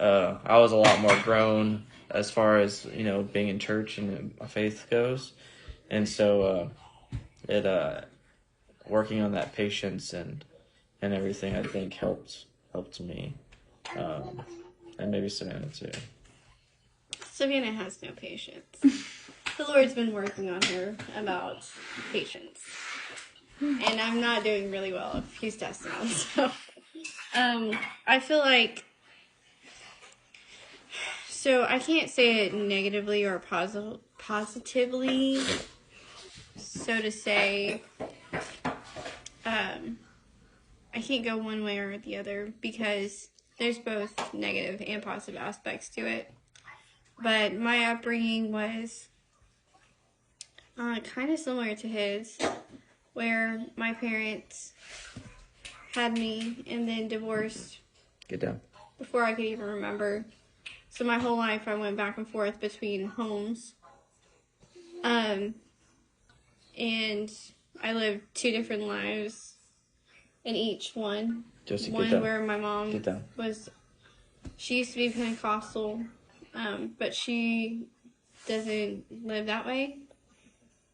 I was a lot more grown as far as, being in church and my faith goes. And so, working on that patience and everything, I think helped me. And maybe Savannah too. Savannah has no patience. The Lord's been working on her about patience. And I'm not doing really well if He's testing us. So, I feel like, so I can't say it negatively or positively, so to say. I can't go one way or the other because there's both negative and positive aspects to it. But my upbringing was kind of similar to his, where my parents had me and then divorced. Get down. Before I could even remember. So my whole life I went back and forth between homes. And I lived 2 different lives in each one. Josie, one where my mom she used to be Pentecostal, but she doesn't live that way.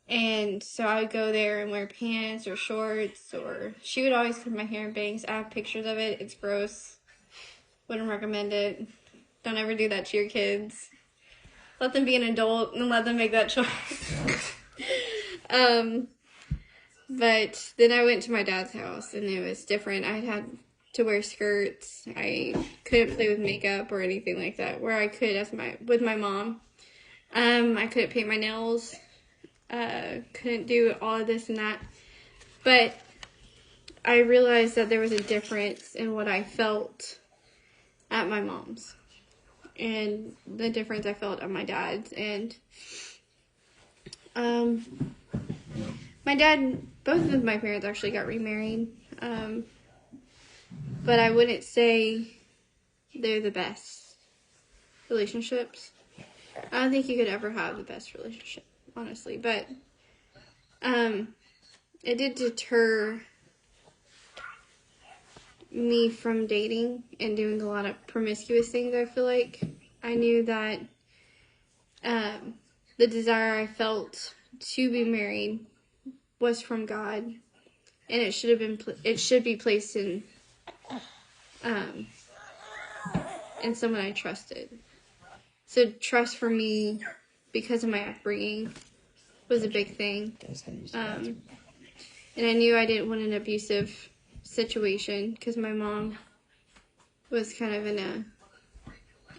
And so I would go there and wear pants or shorts, or she would always cut my hair in bangs. I have pictures of it. It's gross. Wouldn't recommend it. Don't ever do that to your kids. Let them be an adult and let them make that choice. But then I went to my dad's house and it was different. I had to wear skirts. I couldn't play with makeup or anything like that, where I could with my mom. I couldn't paint my nails. Couldn't do all of this and that. But I realized that there was a difference in what I felt at my mom's and the difference I felt at my dad's. And my dad, both of my parents actually got remarried, but I wouldn't say they're the best relationships. I don't think you could ever have the best relationship, honestly, but it did deter me from dating and doing a lot of promiscuous things. I feel like I knew that the desire I felt to be married was from God, and it should be placed in someone I trusted. So trust for me, because of my upbringing, was a big thing. And I knew I didn't want an abusive situation, because my mom was kind of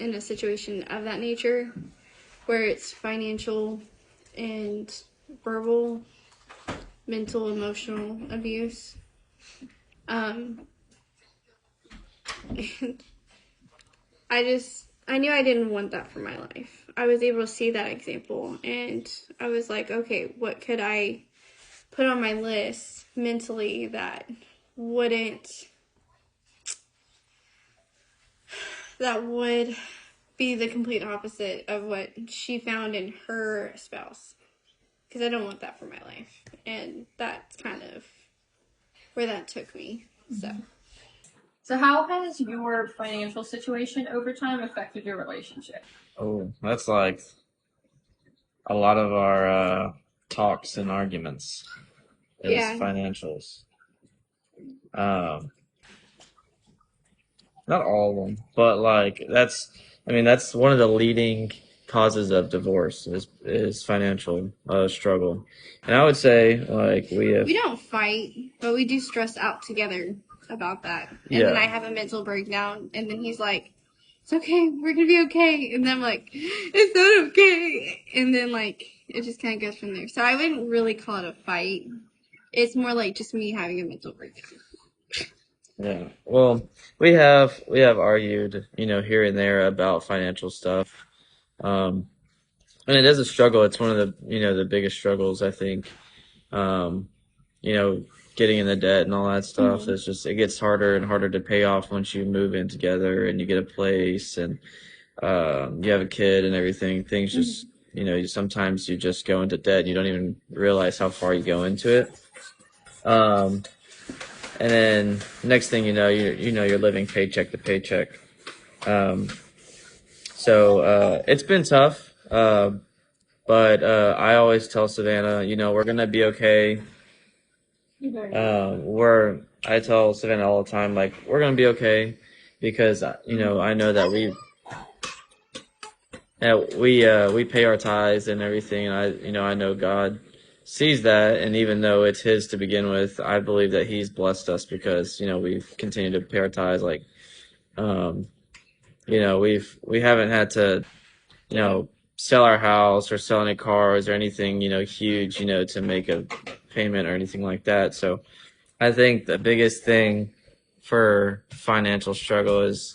in a situation of that nature, where it's financial and verbal, mental, emotional abuse. I knew I didn't want that for my life. I was able to see that example, and I was like, okay, what could I put on my list mentally that would be the complete opposite of what she found in her spouse, because I don't want that for my life. And that's kind of where that took me. So how has your financial situation over time affected your relationship? Oh, that's like a lot of our talks and arguments is financials. Not all of them, but like that's one of the leading causes of divorce is financial struggle. And I would say like we don't fight, but we do stress out together about that. And then I have a mental breakdown, and then he's like, it's okay, we're gonna be okay. And then I'm like, it's not okay. And then like it just kind of goes from there. So I wouldn't really call it a fight. It's more like just me having a mental breakdown. Yeah. Well, we have argued, here and there about financial stuff. And it is a struggle. It's one of the, the biggest struggles, I think. Getting in the debt and all that stuff. Mm-hmm. It's just, it gets harder and harder to pay off once you move in together and you get a place and, you have a kid and everything. Things just, sometimes you just go into debt and you don't even realize how far you go into it. And then next thing you know, you're living paycheck to paycheck. So it's been tough. But I always tell Savannah, we're gonna be okay. I tell Savannah all the time, like, we're gonna be okay, because I know that we pay our tithes and everything, and I know God sees that, and even though it's His to begin with, I believe that He's blessed us because we've continued to pay our tithes. Like, we haven't had to sell our house or sell any cars or anything huge to make a payment or anything like that. So I think the biggest thing for financial struggle is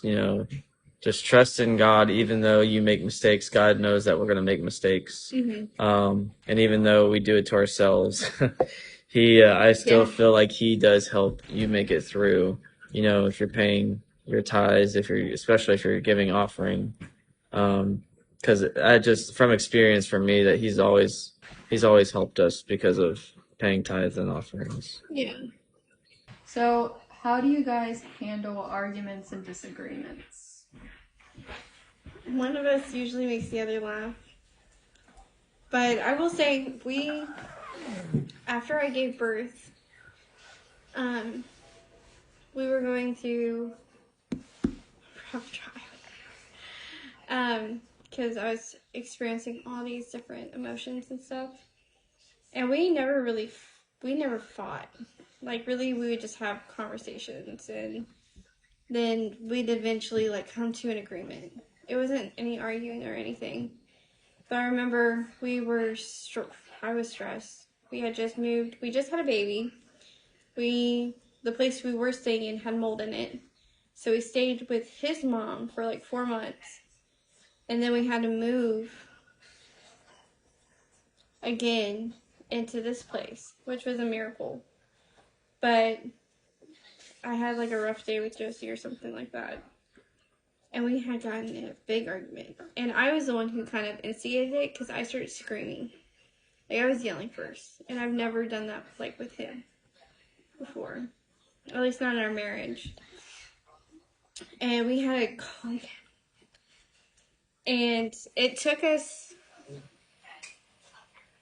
just trust in God. Even though you make mistakes, God knows that we're going to make mistakes. Mm-hmm. And even though we do it to ourselves, I still feel like He does help you make it through. If you're paying your tithes, especially if you're giving offering, because I just, from experience for me, that He's always helped us because of paying tithes and offerings. Yeah. So, how do you guys handle arguments and disagreements? One of us usually makes the other laugh. But I will say, after I gave birth, we were going through a rough trial. Because I was experiencing all these different emotions and stuff. And we never fought. Like, really, we would just have conversations, and then we'd eventually, like, come to an agreement. It wasn't any arguing or anything. But I remember I was stressed. We had just moved. We just had a baby. The place we were staying in had mold in it. So we stayed with his mom for like 4 months. And then we had to move again into this place, which was a miracle. But I had like a rough day with Josie or something like that. And we had gotten in a big argument. And I was the one who kind of instigated it because I started screaming. Like, I was yelling first. And I've never done that, like, with him before. At least not in our marriage. And we had a calm down. And it took us...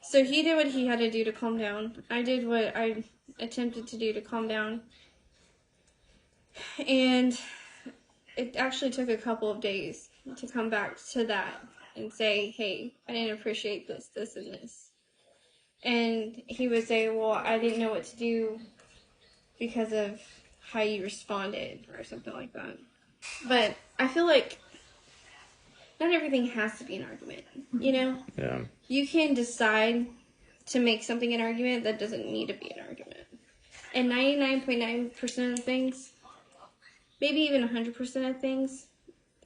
So he did what he had to do to calm down. I did what I attempted to do to calm down. And it actually took a couple of days to come back to that and say, hey, I didn't appreciate this, and this. And he would say, well, I didn't know what to do because of how you responded or something like that. But I feel like not everything has to be an argument, you know? Yeah. You can decide to make something an argument that doesn't need to be an argument. And 99.9% of things, maybe even 100% of things,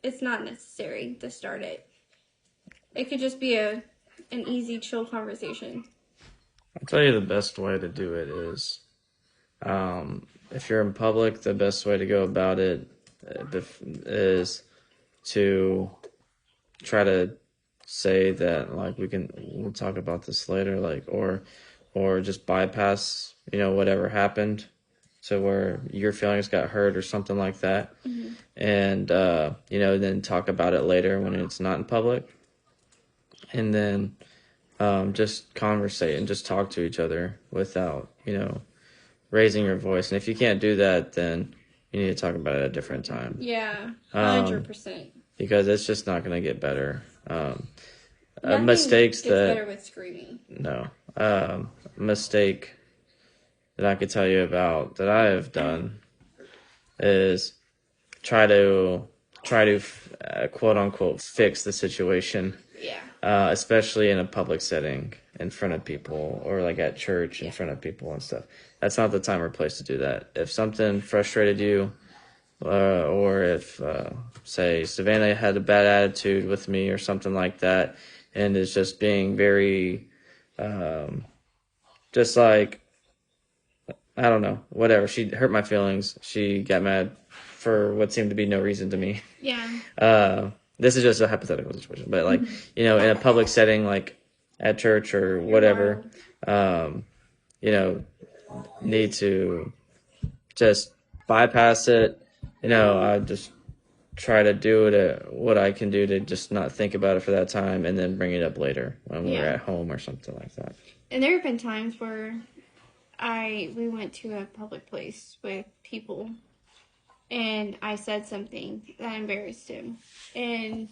it's not necessary to start it. It could just be an easy, chill conversation. I'll tell you the best way to do it is, if you're in public, the best way to go about it is to try to say that, like, we'll talk about this later, like, or just bypass, whatever happened, so where your feelings got hurt or something like that. Mm-hmm. And, then talk about it later when it's not in public. And then just conversate and just talk to each other without, raising your voice. And if you can't do that, then you need to talk about it at a different time. Yeah, 100%. Because it's just not going to get better. Mistakes gets better with screaming. No. Mistake that I could tell you about that I have done is try to quote unquote fix the situation. Yeah. Especially in a public setting, in front of people, or like at church in front of people and stuff. That's not the time or place to do that. If something frustrated you, or if, say, Savannah had a bad attitude with me or something like that, and is just being very, just like, I don't know, whatever. She hurt my feelings. She got mad for what seemed to be no reason to me. Yeah. This is just a hypothetical situation, but like, in a public setting, like at church or whatever, need to just bypass it. I just try to do what I can do to just not think about it for that time, and then bring it up later when we're at home or something like that. And there have been times where we went to a public place with people, and I said something that embarrassed him. And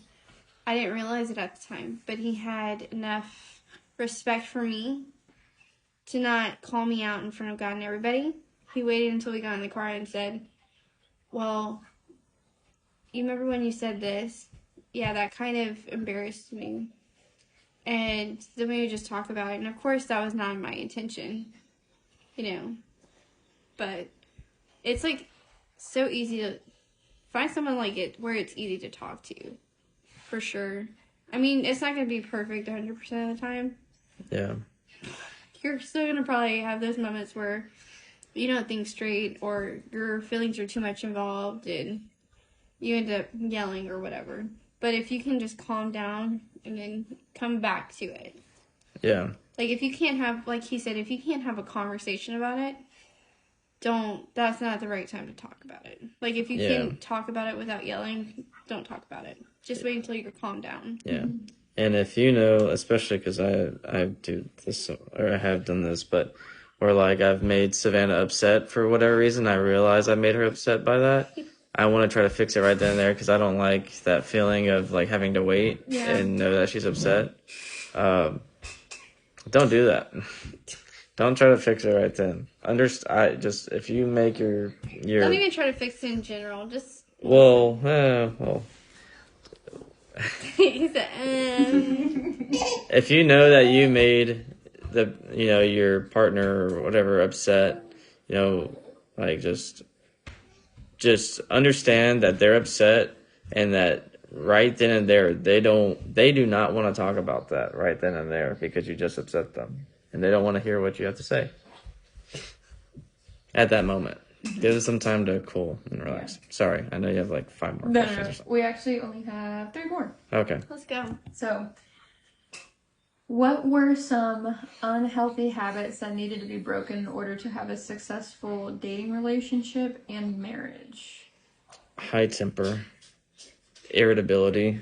I didn't realize it at the time, but he had enough respect for me to not call me out in front of God and everybody. He waited until we got in the car and said, well, you remember when you said this? Yeah, that kind of embarrassed me. And then we would just talk about it. And of course, that was not my intention, But it's like so easy to find someone like it where it's easy to talk to, for sure. I mean, it's not going to be perfect 100% of the time. Yeah. You're still going to probably have those moments where you don't think straight, or your feelings are too much involved and you end up yelling or whatever. But if you can just calm down and then come back to it. Yeah. Like, if you can't have, like he said, if you can't have a conversation about it, that's not the right time to talk about it. Like, if you can talk about it without yelling, don't talk about it. Just wait until you're calmed down. Yeah. And if you know, especially because I do this, or I have done this, but where like I've made Savannah upset for whatever reason, I realize I made her upset by that. I want to try to fix it right then and there because I don't like that feeling of like having to wait and know that she's upset. Don't do that. Don't try to fix it right then. If you make your don't even try to fix it in general. Just well. he said, If you know that you made your partner or whatever upset, like just understand that they're upset and that right then and there they do not want to talk about that right then and there because you just upset them and they don't want to hear what you have to say at that moment. Give us some time to cool and relax. Yeah. Sorry, I know you have like 5 more questions or something. We actually only have 3 more. Okay. Let's go. So, what were some unhealthy habits that needed to be broken in order to have a successful dating relationship and marriage? High temper, irritability.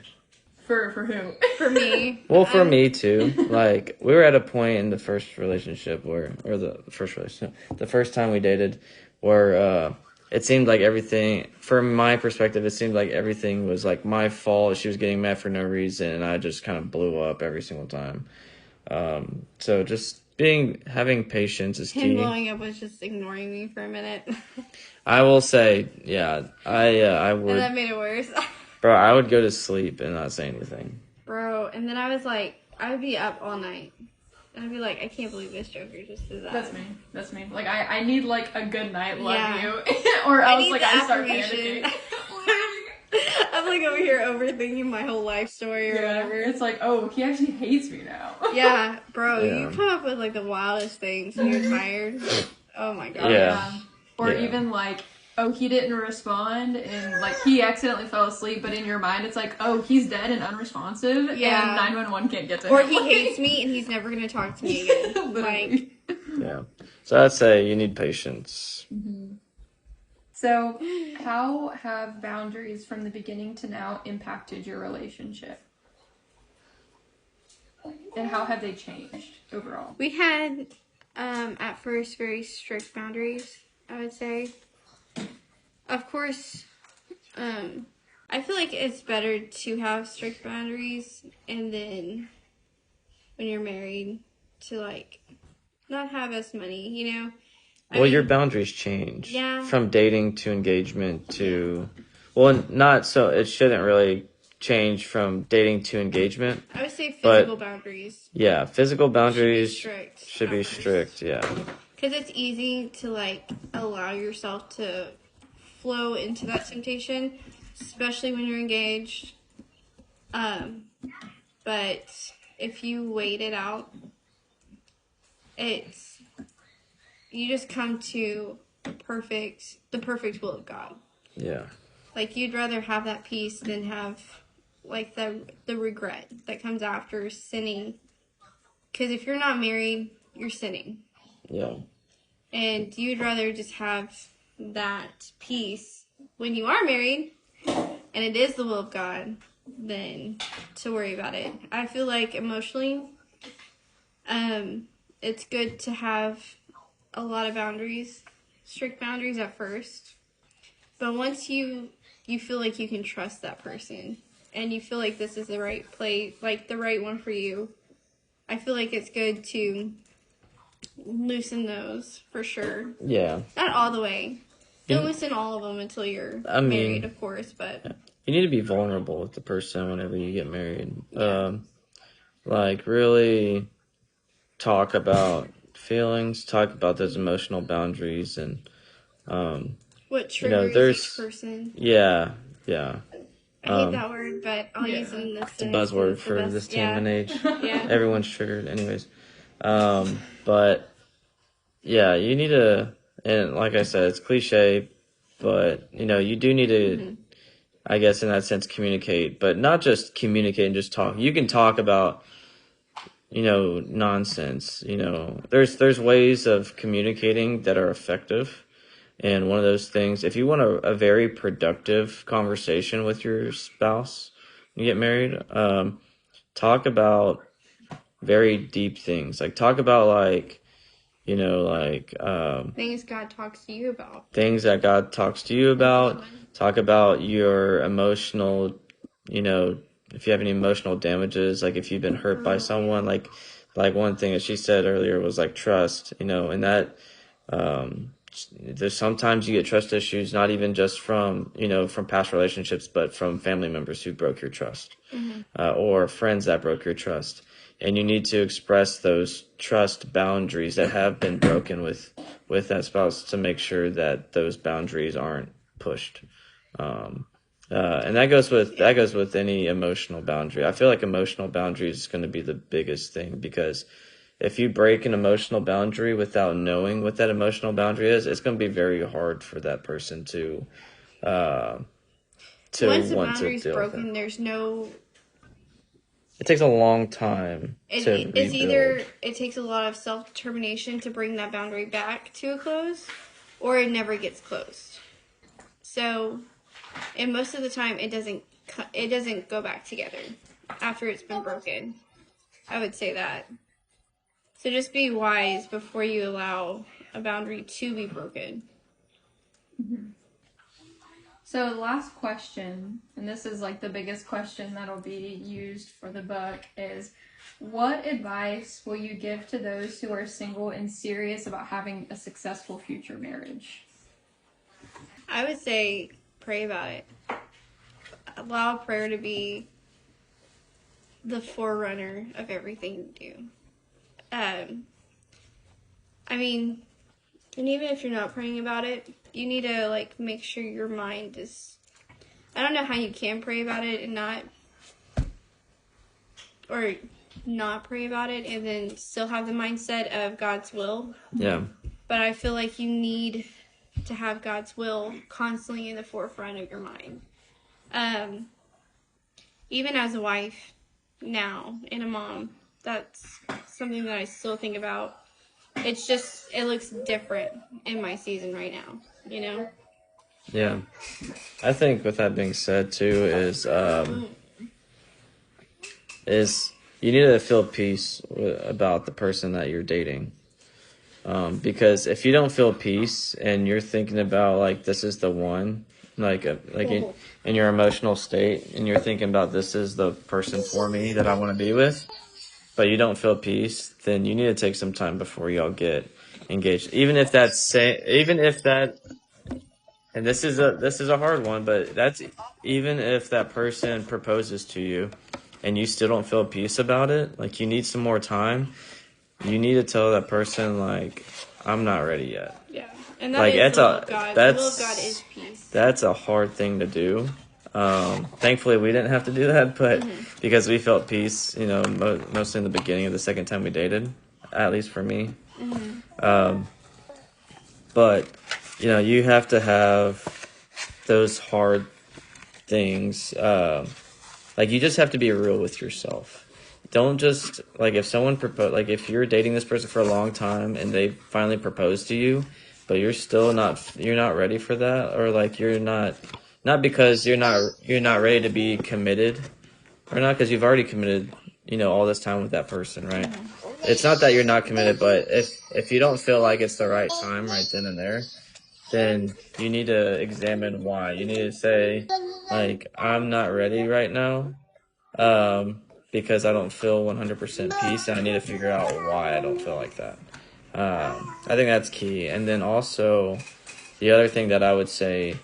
For who? For me. Well, for me too. Like, we were at a point in the first relationship the first time we dated, where it seemed like everything, from my perspective, it seemed like everything was like my fault. She was getting mad for no reason, and I just kind of blew up every single time. So just having patience is key. Him blowing up was just ignoring me for a minute. I will say, yeah, I would. And that made it worse. Bro, I would go to sleep and not say anything. Bro, and then I would be up all night. And I'd be like, I can't believe this Joker just did that. That's me. Like, I need, like, a good night, love you. Or else, like, I start panicking. I'm, like, over here overthinking my whole life story or whatever. It's like, oh, he actually hates me now. Yeah, bro, you come up with, like, the wildest things when you're tired. Oh, my God. Yeah. Or even, like, oh, he didn't respond, and, like, he accidentally fell asleep, but in your mind, it's like, oh, he's dead and unresponsive, and 911 can't get to him. Or he hates me, and he's never going to talk to me again. Like, yeah. So I'd say you need patience. Mm-hmm. So, how have boundaries from the beginning to now impacted your relationship? And how have they changed overall? We had, at first, very strict boundaries, I would say. Of course, I feel like it's better to have strict boundaries and then when you're married to, like, not have as many, you know? Well, your boundaries change. Yeah. From dating to engagement to... Well, not so... It shouldn't really change from dating to engagement. I would say physical boundaries. Yeah, physical boundaries should be strict, yeah. Because it's easy to, like, allow yourself to flow into that temptation, especially when you're engaged. But if you wait it out, you just come to the perfect will of God. Yeah. Like, you'd rather have that peace than have, like, the regret that comes after sinning. Because if you're not married, you're sinning. Yeah. And you'd rather just have that peace when you are married, and it is the will of God, than to worry about it. I feel like emotionally, it's good to have a lot of boundaries, strict boundaries at first. But once you feel like you can trust that person, and you feel like this is the right play, like the right one for you, I feel like it's good to loosen those for sure. Yeah. Not all the way. Don't loosen all of them until you're married, of course, but... You need to be vulnerable with the person whenever you get married. Like, really talk about feelings, talk about those emotional boundaries, and... what triggers each person. Yeah. I hate that word, but I'll use it in this. It's a buzzword for this time and age. Yeah. Everyone's triggered anyways. But, yeah, you need to... And like I said, it's cliche, but, you do need to, I guess in that sense, communicate. But not just communicate and just talk. You can talk about nonsense. There's ways of communicating that are effective. And one of those things, if you want a very productive conversation with your spouse, when you get married, talk about very deep things. Like talk about things God talks to you about. Things that God talks to you about. Talk about your emotional, if you have any emotional damages, like if you've been hurt by someone, like one thing that she said earlier was like trust, and that, there's sometimes you get trust issues, not even just from past relationships, but from family members who broke your trust, or friends that broke your trust. And you need to express those trust boundaries that have been broken with that spouse to make sure that those boundaries aren't pushed. And that goes with any emotional boundary. I feel like emotional boundaries is going to be the biggest thing, because if you break an emotional boundary without knowing what that emotional boundary is, it's going to be very hard for that person to once the boundary's broken, there's no. It takes a long time to rebuild. It's either it takes a lot of self-determination to bring that boundary back to a close, or it never gets closed. So, and most of the time, it doesn't go back together after it's been broken. I would say that. So just be wise before you allow a boundary to be broken. Mm-hmm. So the last question, and this is like the biggest question that'll be used for the book, is what advice will you give to those who are single and serious about having a successful future marriage? I would say pray about it. Allow prayer to be the forerunner of everything you do. And even if you're not praying about it, you need to make sure your mind is. I don't know how you can pray about it and not pray about it and then still have the mindset of God's will. Yeah. But I feel like you need to have God's will constantly in the forefront of your mind. Even as a wife now and a mom, that's something that I still think about. It's just, it looks different in my season right now, Yeah. I think with that being said too is you need to feel peace about the person that you're dating. Because if you don't feel peace and you're thinking about this is the one, in your emotional state, and you're thinking about this is the person for me that I want to be with, but you don't feel peace, then you need to take some time before y'all get engaged. Even if and this is a hard one, but that's even if that person proposes to you and you still don't feel peace about it, you need some more time. You need to tell that person I'm not ready yet. Yeah, and that is the will of God. The will of God is peace. That's a hard thing to do. Thankfully, we didn't have to do that, but because we felt peace, mostly in the beginning of the second time we dated, at least for me. But you have to have those hard things. You just have to be real with yourself. Don't just if someone if you're dating this person for a long time and they finally propose to you, but you're not ready for that, or you're not because you're not ready to be committed, or not because you've already committed, all this time with that person, right? It's not that you're not committed, but if you don't feel like it's the right time right then and there, then you need to examine why. You need to say, I'm not ready right now, because I don't feel 100% peace, and I need to figure out why I don't feel like that. I think that's key. And then also, the other thing that I would say,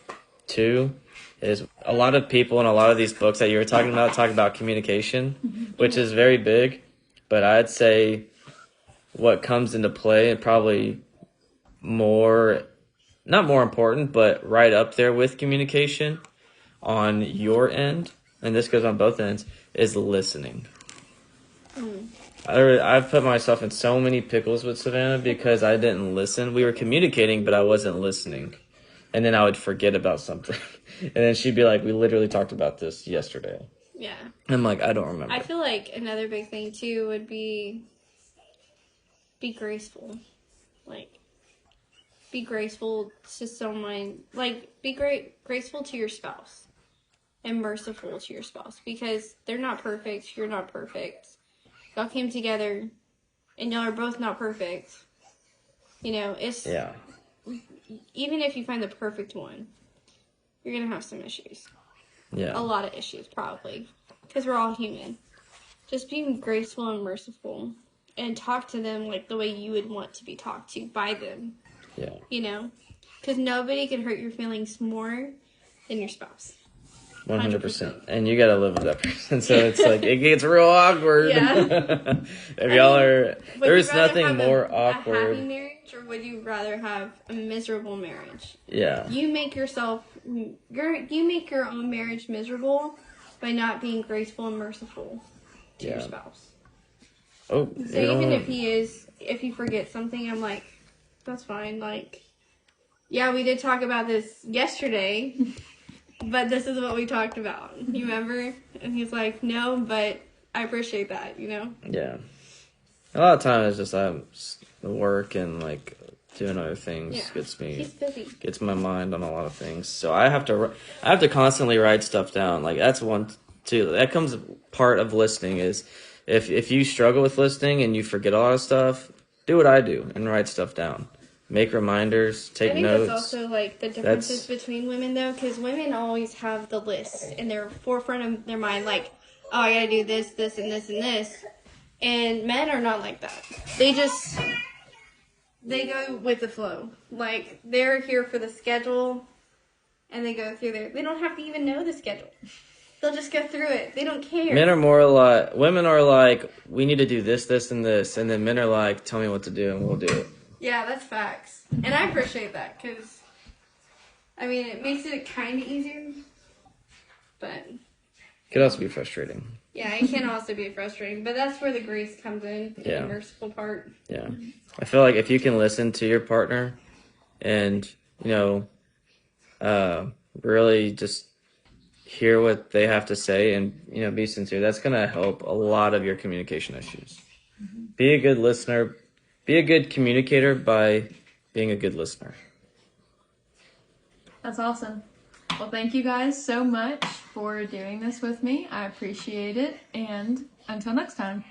too, is a lot of people in a lot of these books that you were talking about talk about communication, which is very big. But I'd say what comes into play, and probably not more important, but right up there with communication on your end, and this goes on both ends, is listening. I've put myself in so many pickles with Savannah because I didn't listen. We were communicating, but I wasn't listening. And then I would forget about something. And then she'd be like, we literally talked about this yesterday. Yeah. I'm like, I don't remember. I feel like another big thing too would be graceful. Like, be graceful to someone. Like, be graceful to your spouse and merciful to your spouse, because they're not perfect. You're not perfect. Y'all came together, and y'all are both not perfect. You know, it's even if you find the perfect one, you're gonna have some issues. Yeah, a lot of issues probably, because we're all human. Just being graceful and merciful, and talk to them like the way you would want to be talked to by them. Yeah. You know, because nobody can hurt your feelings more than your spouse. 100%. And you gotta live with that person, so it's like it gets real awkward. Yeah. If y'all are, there's nothing more awkward. A happy marriage, or would you rather have a miserable marriage? Yeah. You make your own marriage miserable by not being graceful and merciful to your spouse. Oh. So even if he forgets something, I'm like, that's fine. Like, yeah, we did talk about this yesterday. But this is what we talked about. You remember? And he's like, no, but I appreciate that, you know? Yeah. A lot of times it's just the work and like doing other things gets my mind on a lot of things. So I have to constantly write stuff down. Like that's one too. That comes part of listening is if you struggle with listening and you forget a lot of stuff, do what I do and write stuff down. Make reminders, take notes. I think that's also, like, the differences between women, though, because women always have the list in their forefront of their mind, like, oh, I gotta do this, this, and this, and this. And men are not like that. They go with the flow. Like, they're here for the schedule, and they go through there. They don't have to even know the schedule. They'll just go through it. They don't care. Women are like, we need to do this, this, and this. And then men are like, tell me what to do, and we'll do it. Yeah, that's facts. And I appreciate that, because, I mean, it makes it kind of easier, but... It could also be frustrating. Yeah, it can also be frustrating, but that's where the grace comes in, the merciful part. Yeah. I feel like if you can listen to your partner and, really just hear what they have to say and, be sincere, that's going to help a lot of your communication issues. Mm-hmm. Be a good listener. Be a good communicator by being a good listener. That's awesome. Well, thank you guys so much for doing this with me. I appreciate it. And until next time.